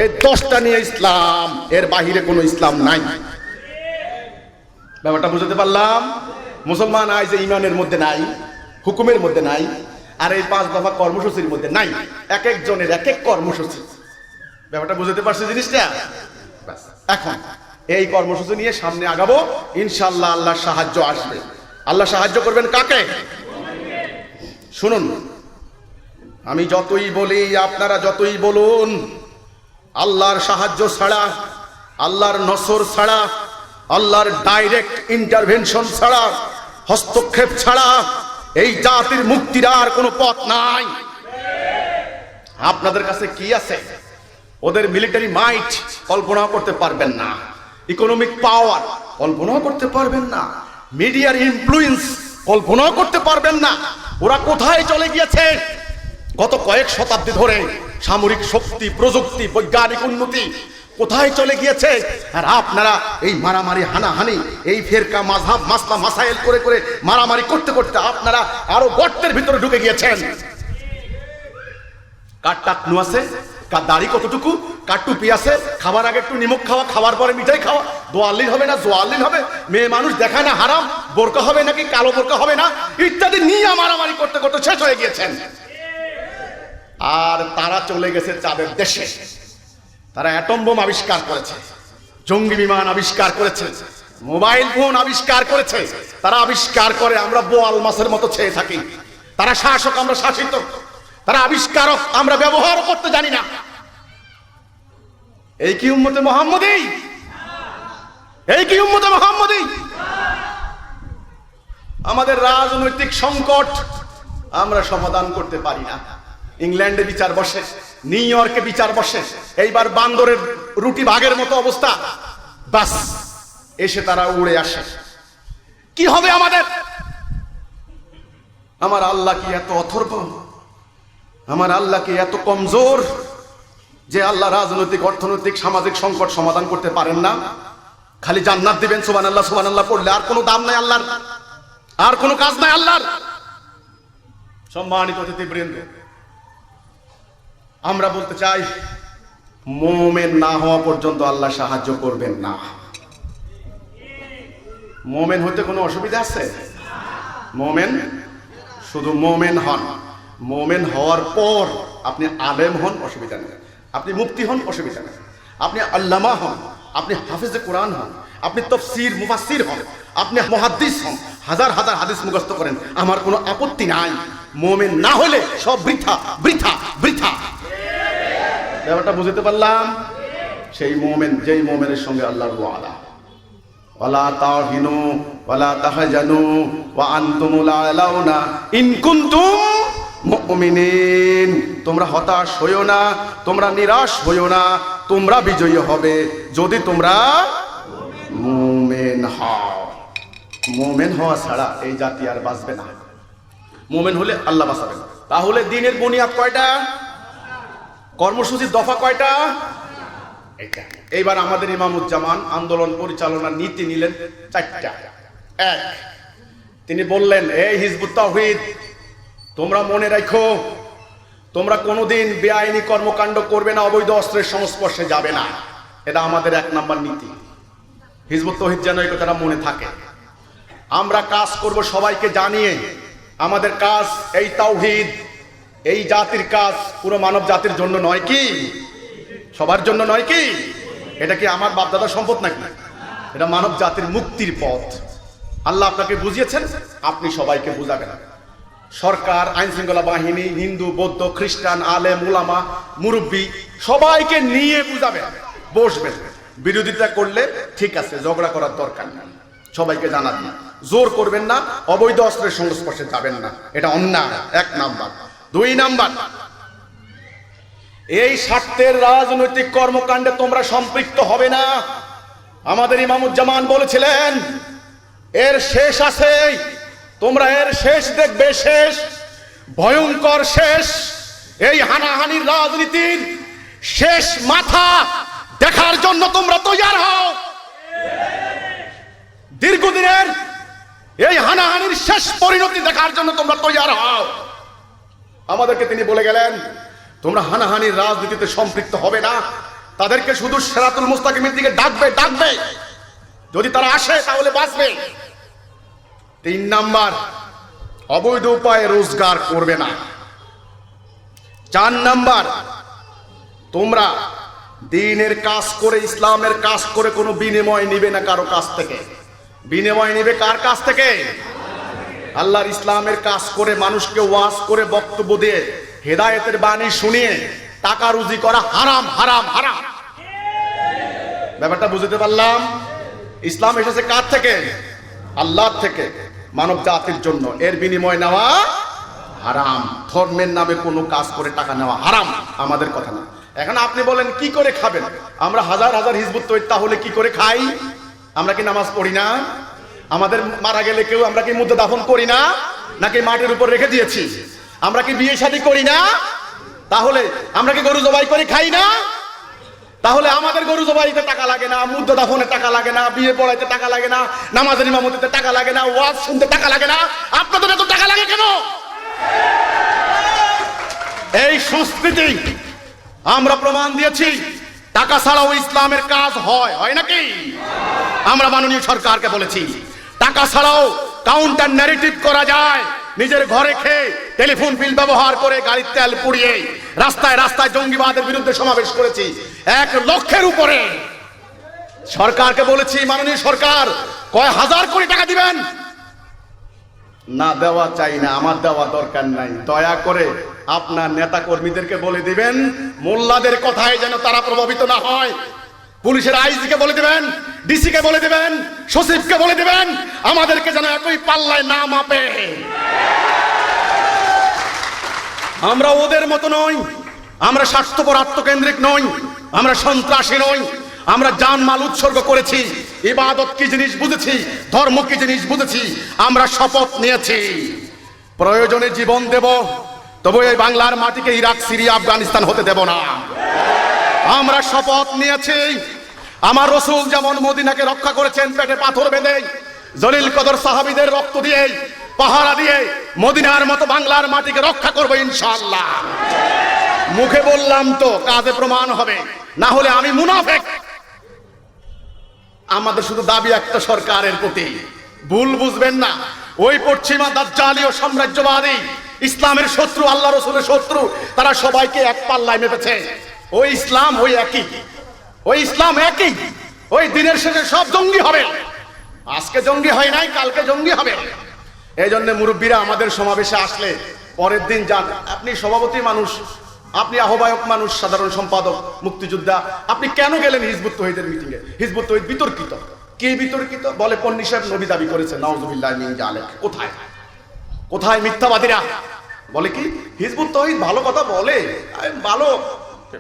এই 10টা নিয়ে ইসলাম, এর বাহিরে কোনো ইসলাম নাই। ব্যাপারটা বুঝতে পারলাম? মুসলমান আজ যে ইমানের মধ্যে নাই, হুকুমের মধ্যে নাই, আর এই 5 দফা কর্মসূচির মধ্যে নাই। এক একজনের এক এক কর্মসূচি। ব্যাপারটা বুঝতে পারছে জিনিসটা? এখন এই কর্মসূচি নিয়ে সামনে আগাবো, ইনশাআল্লাহ আল্লাহর সাহায্য আসবে। আল্লাহ সাহায্য করবেন কাকে? শুনুন, আমি যতই বলি, আপনারা যতই বলুন, আল্লাহর সাহায্য ছাড়া, আল্লাহর নসর ছাড়া, আল্লাহর ডাইরেক্ট ইন্টারভেনশন ছাড়া, হস্তক্ষেপ ছাড়া এই জাতির মুক্তির আর কোনো পথ নাই। আপনাদের কাছে কি আছে? ওদের মিলিটারি মাইট কল্পনা করতে পারবেন না, ইকোনমিক পাওয়ার কল্পনা করতে পারবেন না, মিডিয়ার ইনফ্লুয়েন্স কল্পনা করতে পারবেন না। ওরা কোথায় চলে গিয়েছে গত কয়েক শতাব্দী ধরে? সামরিক শক্তি, প্রযুক্তি, বৈজ্ঞানিক উন্নতি কোথায় চলে গিয়েছে? আর আপনারা এই মারামারি, হানাহানি, এই ফেরকা, মাযহাব, মাসলা, মাসাইল করে করে মারামারি করতে করতে আপনারা আরো গর্তের ভিতরে ঢুকে গিয়েছেন। কার টাকনু আছে, কার দাড়ি কতটুকু, কার টুপি আছে, খাবার আগে একটু নিমক খাওয়া, খাবার পরে মিঠাই খাওয়া, দোয়াল্লিন হবে না জোয়াল্লিন হবে, মেয়ে মানুষ দেখায় না হারাম, বোরকা হবে নাকি কালো বোরকা হবে না, ইত্যাদি নিয়ে মারামারি করতে করতে শেষ হয়ে গিয়েছেন। আর তারা চলে গেছে চাঁদের দেশে। তারা অ্যাটম বোম আবিষ্কার করেছে, জঙ্গি বিমান আবিষ্কার করেছে, মোবাইল ফোন আবিষ্কার করেছে। তারা আবিষ্কার করে, আমরা বোয়াল মাছের মতো ছেয়ে থাকি। তারা শাসক, আমরা শাসিত। তারা আবিষ্কারক, আমরা ব্যবহার করতে জানি না। এই কি উম্মতে মুহাম্মদী? এই কি উম্মতে মুহাম্মদী? আমাদের রাজনৈতিক সংকট আমরা সমাধান করতে পারি না। ইংল্যান্ডে বিচার বসে, নিউ ইয়র্কে বিচার বসে, এইবার বান্দরের রুটি ভাগের মতো অবস্থা, বাস এসে তারা উড়ে আসে। কি হবে আমাদের? আমার আল্লাহ কি এত অথর্ব? আমার আল্লাহ কি এত কমজোর যে আল্লাহ রাজনৈতিক, অর্থনৈতিক, সামাজিক সংকট সমাধান করতে পারেন না? খালি জান্নাত দিবেন সুবহানাল্লাহ সুবহানাল্লাহ পড়লে, আর কোনো দাম নাই আল্লাহর, আর কোনো কাজ নাই আল্লাহর। সম্মানিত অতিথিবৃন্দ, আমরা বলতে চাই, মুমিন না হওয়া পর্যন্ত আল্লাহ সাহায্য করবেন না। মুমিন হতে কোনো অসুবিধা আছে? মুমিন শুধু মুমিন হন। মুমিন হওয়ার পর আপনি আলেম হন, অসুবিধা নেই। আপনি মুফতি হন, অসুবিধা নেই। আপনি আল্লামা হন, আপনি হাফিজে কোরআন হন, আপনি তাফসীর মুফাসসির হন, আপনি মুহাদ্দিস হন, হাজার হাজার হাদিস মুখস্থ করেন, আমার কোনো আপত্তি নাই। মুমিন না হলে সব বৃথা বৃথা বৃথা। ব্যাপারটা বুঝতে পারলাম? সেই মুমিন যেই মুমিনের সঙ্গে আল্লাহর ওয়াদা, ওয়ালা তাহিনু ওয়ালা তাহজানু ওয়া আনতুমুল আলাউনা ইন কুনতুম মুমিনিন। তোমরা হতাশ হইও না, তোমরা নিরাশ হইও না, তোমরা বিজয়ী হবে যদি তোমরা মুমিন হও। মুমিন হওয়া ছাড়া এই জাতি আর বাঁচবে না। মুমিন হলে আল্লাহ বাঁচাবেন। তাহলে দিনের বুনিয়াদ কয়টা? কর্মসূচির দফা কয়টা? এটা। এইবার আমাদের ইমামুজ্জামান আন্দোলন পরিচালনার নীতি নিলেন 4টা। 1, তিনি বললেন, এই হিজবুত তাওহীদ, তোমরা মনে রাখো, তোমরা কোনোদিন বেআইনি কর্মকাণ্ড করবে না, অবৈধ অস্ত্রের সংস্পর্শে যাবে না। এটা আমাদের 1 নাম্বার নীতি। হিজবুত তাওহীদ যেন এই কথাটা মনে থাকে। আমরা কাজ করব সবাইকে জানিয়ে। আমাদের কাজ এই তাওহীদ, এই জাতির কাজ পুরো মানব জাতির জন্য নয় কি? সবার জন্য নয় কি? এটা কি আমার বাপদাদার সম্পদ নাকি? এটা মানব জাতির মুক্তির পথ। আল্লাহ আপনাকে বুঝিয়েছেন, আপনি সবাইকে বুঝাবেন। সরকার, আইন শৃঙ্খলা বাহিনী, হিন্দু, বৌদ্ধ, খ্রিস্টান, আলেম, উলামা, মুরব্বী সবাইকে নিয়ে বুঝাবেন, বসবেন। বিরোধিতা করলে ঠিক আছে, ঝগড়া করার দরকার নেই, সবাইকে জানাবেন। জোর করবেন না, অবৈধ অস্ত্রের সংস্পর্শে যাবেন না, এটা অন্যায়। 1 নাম্বার। 2 নাম্বার, এই স্বার্থের রাজনৈতিক কর্মকাণ্ডে তোমরা সম্পৃক্ত হবে না। আমাদের ইমামুজ্জামান বলেছিলেন, এর শেষ আছে, তোমরা এর শেষ দেখবে, শেষ ভয়ঙ্কর শেষ। এই হানাহানির রাজনীতির শেষ মাথা দেখার জন্য তোমরা তৈরি হও। দীর্ঘদিনের এই হানাহানির শেষ পরিণতি দেখার জন্য তোমরা তৈরি হও। আমাদেরকে তিনি বলে গেলেন, তোমরা হানাহানির রাজনীতিতে সম্পৃক্ত হবে না, তাদেরকে শুধু সিরাতুল মুস্তাকিমের দিকে ডাকবে ডাকবে, যদি তারা আসে তাহলে বাঁচবে। 3 নাম্বার, অবৈধ উপায়ে রোজগার করবে না। 4 নাম্বার, তোমরা দ্বীনের কাজ করে, ইসলামের কাজ করে কোনো বিনিময় নিবে না কারো কাছ থেকে। বিনিময় নিবে কার কাছ থেকে? আল্লাহর ইসলামের কাজ করে, মানুষকে ওয়াজ করে, বক্তব্য দিয়ে, হেদায়েতের বাণী শুনিয়ে টাকা রুজি করা হারাম হারাম হারাম। ব্যাপারটা বুঝতে পারলাম? ইসলাম এসেছে কার থেকে? আল্লাহর থেকে, মানব জাতির জন্য। এর বিনিময় নেওয়া হারাম। ধর্মের নামে কোনো কাজ করে টাকা নেওয়া হারাম, আমাদের কথা না। এখন আপনি বলেন কি করে খাবেন? আমরা হাজার হাজার হিজবুত তাওহীদ, তাহলে কি করে খাই? আমরা কি নামাজ পড়ি না? আমাদের মারা গেলে কেউ আমরা কি মুদ্দা দাফন করি না? নাকি মাটির উপর রেখে দিয়েছি? আমরা কি বিয়ে শাদী করি না? তাহলে আমরা কি গরু জবাই করে খাই না? তাহলে আমাদের গরু জবাইতে টাকা লাগে না, মুদ্দা দাফনে টাকা লাগে না, বিয়ে পড়াইতে টাকা লাগে না, নামাজের ইমামতিতে টাকা লাগে না, ওয়াজ শুনতে টাকা লাগে না, আপনাদের এত টাকা লাগে কেন? এই সংস্কৃতি আমরা প্রমাণ দিয়েছি, টাকা ছাড়াও ইসলামের কাজ হয়, হয় নাকি? আমরা মাননীয় সরকারকে বলেছি, টাকা ছাড়াও কাউন্টার ন্যারেটিভ করা যায়। নিজের ঘরে খেয়ে টেলিফোন বিল ব্যবহার করে, গাড়ির তেল পুড়িয়ে রাস্তায় রাস্তায় জঙ্গিবাদের বিরুদ্ধে সমাবেশ করেছি 1 লক্ষের উপরে। সরকারকে বলেছি, মাননীয় সরকার কয় হাজার কোটি টাকা দিবেন? না, দেওয়া চাই না, আমার দেওয়া দরকার নাই, দয়া করে আপনার নেতা কর্মীদেরকে বলে দিবেন, মোল্লাদের কথায় যেন তারা প্রভাবিত না হয়। পুলিশের আইজিকে বলে দিবেন, ডিসিকে বলে দিবেন, সচিবকে বলে দিবেন, আমাদেরকে যেন একই পাল্লায় না মাপে। আমরা ওদের মতো নই, আমরা স্বার্থপর আত্মকেন্দ্রিক নই, আমরা সন্ত্রাসী নই। আমরা জানমাল উৎসর্গ করেছি, ইবাদত কি জিনিস বুঝেছি, ধর্ম কি জিনিস বুঝেছি। আমরা শপথ নিয়েছি, প্রয়োজনে জীবন দেব, তবু এই বাংলার মাটিকে ইরাক, সিরিয়া, আফগানিস্তান হতে দেব না। আমরা শপথ নিয়েছি, আমার রাসূল যেমন মদিনাকে রক্ষা করেছেন পেটে পাথর বেঁধে, জলিল কদর সাহাবীদের রক্ত দিয়ে, পাহারা দিয়ে মদিনার মতো বাংলার মাটিকে রক্ষা করব ইনশাআল্লাহ। মুখে বললাম তো, কাজে প্রমাণ হবে, না হলে আমি মুনাফিক। আমাদের শুধু দাবি একটা সরকারের প্রতি, ভুল বুঝবেন না। ওই পশ্চিমা দাজ্জালি ও সাম্রাজ্যবাদী ইসলামের শত্রু, আল্লাহ রাসূলের শত্রু, তারা সবাইকে এক পাল্লায় মেপেছে। ওই ইসলাম ওই একই, ওই ইসলাম একই, ওই দিনের শেষে সব জঙ্গি হবে। আজকে জঙ্গি হয় নাই, কালকে জঙ্গি হবে। এই জন্য মুরব্বীরা আমাদের সমাবেশে আসলে পরের দিন যান। আপনি সভাপতি মানুষ, আপনি আহ্বায়ক মানুষ, সাধারণ সম্পাদক, মুক্তিযোদ্ধা, আপনি কেন গেলেন হিজবুত তৌহিদের মিটিংয়ে? হিজবুত তৌহিদ বিতর্কিত। কি বিতর্কিত? বলে পন্নী সাহেব নবী দাবি করেছে, নাউজুবিল্লাহ মিন যালিক। কোথায় কোথায় মিথ্যাবাদীরা? বলে কি হিজবুত তৌহিদ ভালো কথা বলে, ভালো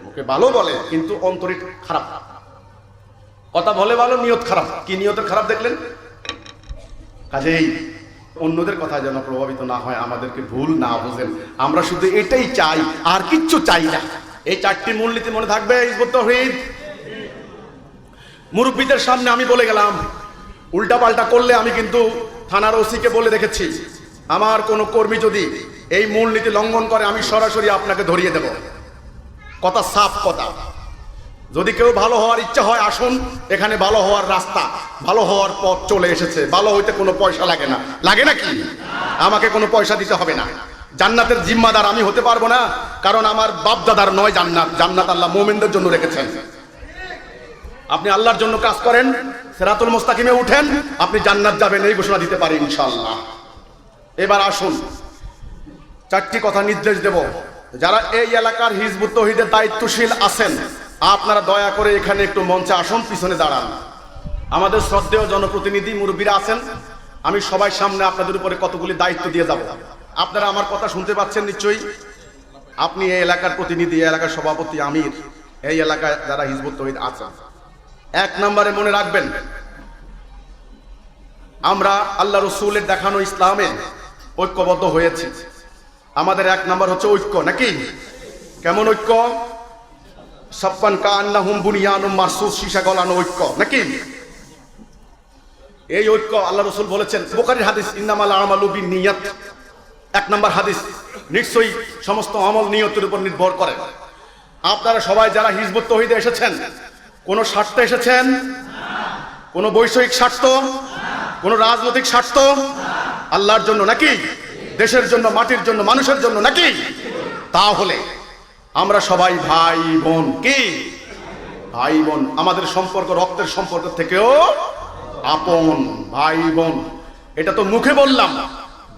মুখে ভালো বলে, কিন্তু অন্তরে খারাপ। কথা বলে ভালো, নিয়ত খারাপ। কি নিয়তের খারাপ দেখলেন? কাজেই অন্যদের কথা যেন প্রভাবিত না হয়, আমাদেরকে ভুল না বুঝেন। আমরা শুধু এটাই চাই, আর কিচ্ছু চাই না। এই চারটি মূলনীতি মনে থাকবে। হিজবুত তৌহিদ মুরব্বীদের সামনে আমি বলে গেলাম, উল্টা পাল্টা করলে আমি কিন্তু থানার ওসিকে বলে রেখেছি, আমার কোনো কর্মী যদি এই মূলনীতি লঙ্ঘন করে আমি সরাসরি আপনাকে ধরিয়ে দেব। কথা সাফ কথা। যদি কেউ ভালো হওয়ার ইচ্ছা হয় আসুন, এখানে ভালো হওয়ার রাস্তা, ভালো হওয়ার পথ চলে এসেছে। ভালো হইতে কোনো পয়সা লাগে না। লাগে নাকি? আমাকে কোনো পয়সা দিতে হবে না। জান্নাতের জিম্মাদার আমি হতে পারবো না, কারণ আমার বাপ দাদার নয় জান্নাত। জান্নাত আল্লাহ মুমিনদের জন্য রেখেছেন। আপনি আল্লাহর জন্য কাজ করেন, সিরাতুল মুস্তাকিমে উঠেন, আপনি জান্নাত যাবেন, এই ঘোষণা দিতে পারি ইনশাআল্লাহ। এবার আসুন, চারটি কথা নির্দেশ দেব। যারা এই এলাকার হিজবুত তৌহিদের দায়িত্বশীল আছেন, আপনারা দয়া করে এখানে একটু মঞ্চে আসুন, পিছনে দাঁড়ান। আমাদের শ্রদ্ধেয় জনপ্রতিনিধি মুরব্বীরা আছেন, আমি সবাই সামনে আপনাদের উপরে কতগুলি দায়িত্ব দিয়ে যাব। আপনারা আমার কথা শুনতে পাচ্ছেন নিশ্চয়ই। আপনি এই এলাকার প্রতিনিধি, এই এলাকার সভাপতি, আমির, এই এলাকায় যারা হিজবুত তৌহিদ আছেন, এক নম্বরে মনে রাখবেন, আমরা আল্লাহ রসুলের দেখানো ইসলামে ঐক্যবদ্ধ হয়েছি। আমাদের এক নম্বর হচ্ছে ঐক্য, নাকি? কেমন ঐক্য? সাপ্পান কান্নাহুম বুনিয়ানুম মারসুস, সীসা গলানো ঐক্য, নাকি? এই ঐক্য আল্লাহ রসুল বলেছেন, বুখারীর হাদিস, ইন্নামাল আমালু বিন্নিয়াত। এক নম্বর হাদিস, নিশ্চয়ই সমস্ত আমল নিয়তের উপর নির্ভর করে। আপনারা সবাই যারা হিজবুত তৌহিদে এসেছেন, কোন স্বার্থে এসেছেন? কোন বৈষয়িক স্বার্থ, কোন রাজনৈতিক স্বার্থ? আল্লাহর জন্য নাকি? দেশের জন্য, মাটির জন্য, মানুষের জন্য নাকি? তাহলে আমরা সবাই ভাই বোন। কি ভাই বোন? আমাদের সম্পর্ক রক্তের সম্পর্ক থেকেও আপন ভাই বোন। এটা তো মুখে বললাম,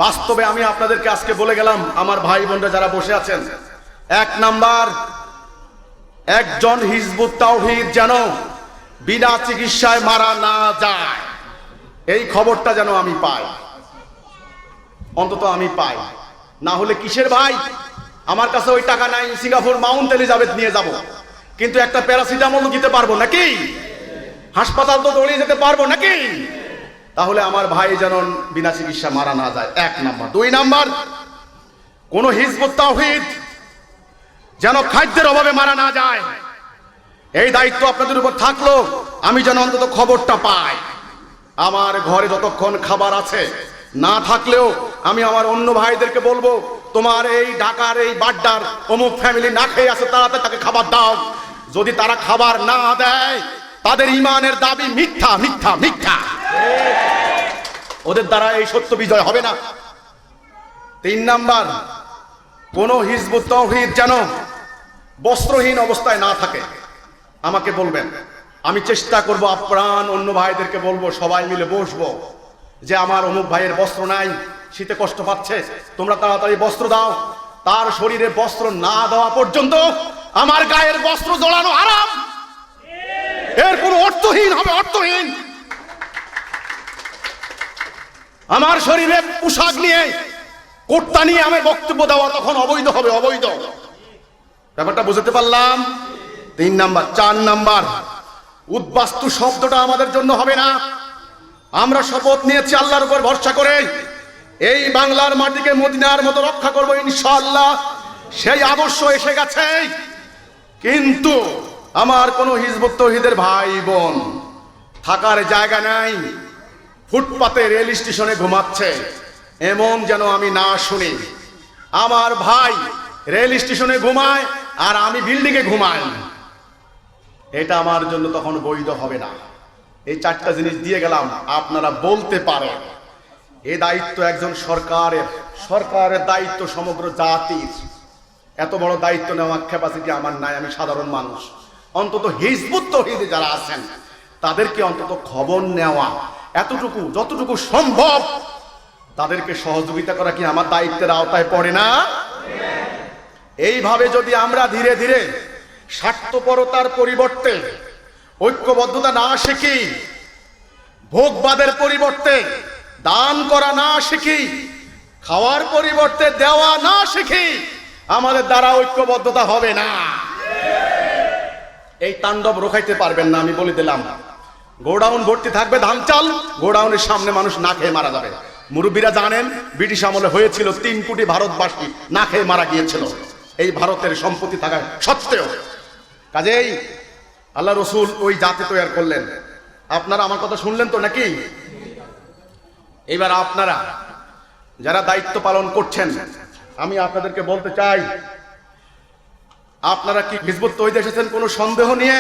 বাস্তবে আমি আপনাদেরকে আজকে বলে গেলাম, আমার ভাই বোনরা যারা বসে আছেন, এক নাম্বার, একজন হিজবুত তাওহীদ যেন বিনা চিকিৎসায় মারা না যায়, এই খবরটা যেন আমি পাই, অন্তত আমি পাই। না হলে কিসের ভাই? আমার কাছে ওই টাকা নাই, সিঙ্গাপুর মাউন্ট এলিজাবেথ নিয়ে যাব, কিন্তু একটা প্যারাসিটামল দিতে পারবো নাকি? হাসপাতাল তো দৌড়িয়ে যেতে পারবো নাকি? তাহলে আমার ভাই যেন বিনা চিকিৎসা মারা না যায়, এক নাম্বার। দুই নাম্বার, কোন হিজবুত তাওহীদ যেন খাদ্যের অভাবে মারা না যায়, এই দায়িত্ব আপনাদের উপর থাকলো। আমি যেন অন্তত খবরটা পাই। আমার ঘরে যতক্ষণ খাবার আছে, না থাকলেও আমি আমার অন্য ভাইদেরকে বলবো, তোমার এই ঢাকার এই বাড্ডার অমুক ফ্যামিলি না খেয়ে আছে, তাড়াতাড়ি তাকে খাবার দাও। যদি তারা খাবার না দেয়, তাদের ঈমানের দাবি মিথ্যা, মিথ্যা, মিথ্যা। ওদের দ্বারা এই সত্য বিজয় হবে না। তিন নাম্বার, কোন হিজবুত তাওহীদ যেন বস্ত্রহীন অবস্থায় না থাকে। আমাকে বলবেন, আমি চেষ্টা করব, আপ্রাণ অন্য ভাইদেরকে বলবো, সবাই মিলে বসবো, যে আমার অমুক ভাইয়ের বস্ত্র নাই, শীতে কষ্ট পাচ্ছে, তোমরা তাড়াতাড়ি বস্ত্র দাও। তার শরীরে বস্ত্র না দেওয়া পর্যন্ত আমার গায়ের বস্ত্র জড়ানো হারাম। এর কোনো অর্থহীন হবে, অর্থহীন। আমার শরীরে পোশাক নিয়ে, কোটটা নিয়ে আমি বক্তব্য দেওয়া তখন অবৈধ হবে, অবৈধ। ব্যাপারটা বুঝতে পারলাম? তিন নাম্বার। চার নাম্বার, উদ্বাস্তু শব্দটা আমাদের জন্য হবে না। আমরা শপথ নিয়েছি আল্লাহর উপর ভরসা করে, এই বাংলার মাটিকে মদিনার মতো রক্ষা করবো ইনশাআল্লাহ। সেই আদর্শ এসে গেছে, কিন্তু আমার কোন হিজবুত তাওহীদের ভাই বোন থাকার জায়গা নাই, ফুটপাতে রেল স্টেশনে ঘুমাচ্ছে, এমন যেন আমি না শুনি। আমার ভাই রেল স্টেশনে ঘুমায় আর আমি বিল্ডিংয়ে ঘুমাই, এটা আমার জন্য তখন বৈধ হবে না। এই চারটা জিনিস দিয়ে গেলাম, আপনারা বলতে পারেন এই দায়িত্ব একজন সরকারের, সরকারের দায়িত্ব সমগ্র জাতির। এত বড় দায়িত্ব নেওয়ার ক্যাপাসিটি আমার নাই, আমি সাধারণ মানুষ। অন্তত হিজবুত তাওহীদে যারা আছেন তাদেরকে অন্তত খবর নেওয়া, এতটুকু যতটুকু সম্ভব তাদেরকে সহযোগিতা করা কি আমার দায়িত্বের আওতায় পড়ে না? এইভাবে যদি আমরা ধীরে ধীরে স্বার্থপরতার পরিবর্তে ঐক্যবদ্ধতা না শিখি, ভোগবাদের পরিবর্তে দান করা না শিখি, খাওয়ার পরিবর্তে দেওয়া না শিখি, আমাদের দ্বারা ঐক্যবদ্ধতা হবে না। এই তাণ্ডব রোখাইতে পারবেন না, আমি বলে দিলাম। গোডাউন ভর্তি থাকবে ধান চাল, গোডাউনের সামনে মানুষ না খেয়ে মারা যাবে। মুরব্বীরা জানেন ব্রিটিশ আমলে হয়েছিল, 3 কোটি ভারতবাসী না খেয়ে মারা গিয়েছিল এই ভারতের সম্পত্তি থাকা সত্ত্বেও। কাজেই আল্লাহ রসুল ওই জাতি তৈরি করলেন। আপনারা আমার কথা শুনলেন তো নাকি? এবার আপনারা যারা দায়িত্ব পালন করছেন, আমি আপনাদেরকে বলতে চাই, আপনারা কি হিজবুত তৌহিদে এসেছেন কোনো সন্দেহ নিয়ে?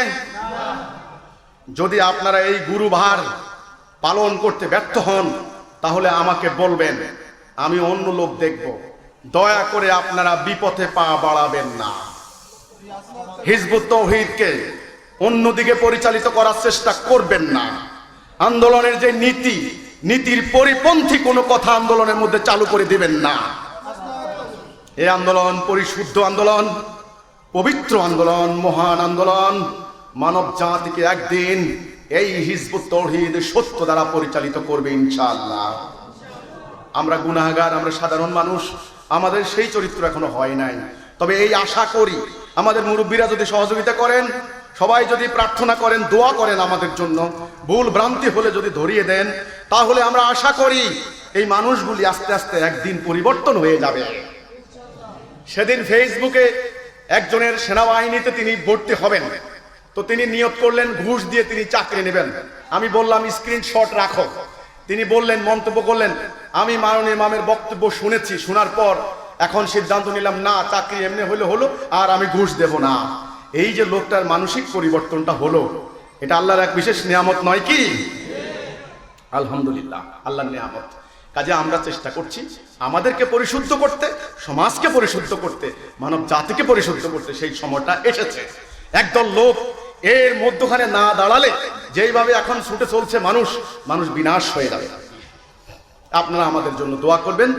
যদি আপনারা এই গুরুভার পালন করতে ব্যর্থ হন, তাহলে আমাকে বলবেন, আমি অন্য লোক দেখব। দয়া করে আপনারা বিপথে পা বাড়াবেন না। হিজবুত তৌহিদকে অন্যদিকে পরিচালিত করার চেষ্টা করবেন না। আন্দোলনের যে নীতির পরিপন্থী কোনো কথা আন্দোলনের মধ্যে চালু করে দিবেন না। এই আন্দোলন পরিশুদ্ধ আন্দোলন, পবিত্র আন্দোলন, মহান আন্দোলন। মানব জাতিকে একদিন এই হিজবুত তৌহিদ সত্য দ্বারা পরিচালিত করবে ইনশাআল্লাহ। আমরা গুনাহগার, আমরা সাধারণ মানুষ, আমাদের সেই চরিত্র এখনো হয় নাই। তবে এই আশা করি আমাদের মুরব্বীরা যদি সহযোগিতা করেন, সবাই যদি প্রার্থনা করেন, দোয়া করেন আমাদের জন্য, ভুল ভ্রান্তি হলে যদি ধরিয়ে দেন, তাহলে আমরা আশা করি এই মানুষগুলি আস্তে আস্তে একদিন পরিবর্তন হয়ে যাবে। সেদিন ফেসবুকে একজনের সেনাবাহিনীতে তিনি ভর্তি হবেন, তো তিনি নিয়ত করলেন ঘুষ দিয়ে তিনি চাকরি নেবেন। আমি বললাম স্ক্রিনশট রাখো। তিনি বললেন, মন্তব্য করলেন, আমি মাননীয় ইমামের বক্তব্য শুনেছি, শোনার পর এখন সিদ্ধান্ত নিলাম না, চাকরি এমনি হলে হলো, আর আমি ঘুষ দেব না। এই যে লোকটার মানসিক পরিবর্তনটা হলো, এটা আল্লাহর এক বিশেষ নিয়ামত নয় কি? আলহামদুলিল্লাহ, আল্লাহর নিয়ামত। কাজে আমরা চেষ্টা করছি আমাদেরকে পরিশুদ্ধ করতে, সমাজকে পরিশুদ্ধ করতে, মানব জাতিকে পরিশুদ্ধ করতে। সেই সময়টা এসেছে। একদল লোক এর মধ্যখানে না দাঁড়ালে, যেইভাবে এখন ছুটে চলছে মানুষ বিনাশ হয়ে যাবে। আপনারা আমাদের জন্য দোয়া করবেন,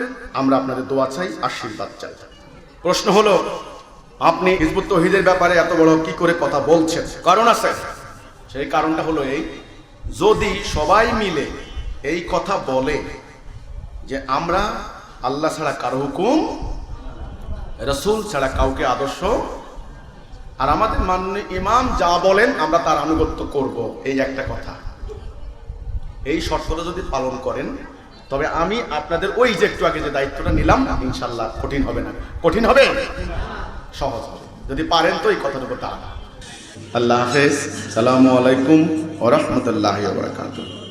আমরা আপনাদের দোয়া চাই, আশীর্বাদ চাই। প্রশ্ন হলো, আপনি হিজবুত তৌহিদের ব্যাপারে এত বড় কি করে কথা বলছেন? কারণ আছে। সেই কারণটা হলো এই, যদি সবাই মিলে এই কথা বলে যে আমরা আল্লাহ ছাড়া কারো হুকুম, রাসূল ছাড়া কাউকে আদর্শ, আর আমাদের মাননীয় ইমাম যা বলেন আমরা তার আনুগত্য করব, এই একটা কথা, এই শর্তটা যদি পালন করেন, তবে আমি আপনাদের ওই যে একটু আগে যে দায়িত্বটা নিলাম, ইনশাল্লাহ কঠিন হবে না। কঠিন হবে, সহজ হবে যদি পারেন তো এই কথাটুকু দাঁড়ান। আল্লাহ হাফেজ। সালামু আলাইকুম ওয়া রাহমাতুল্লাহি ওয়া বারাকাতুহু।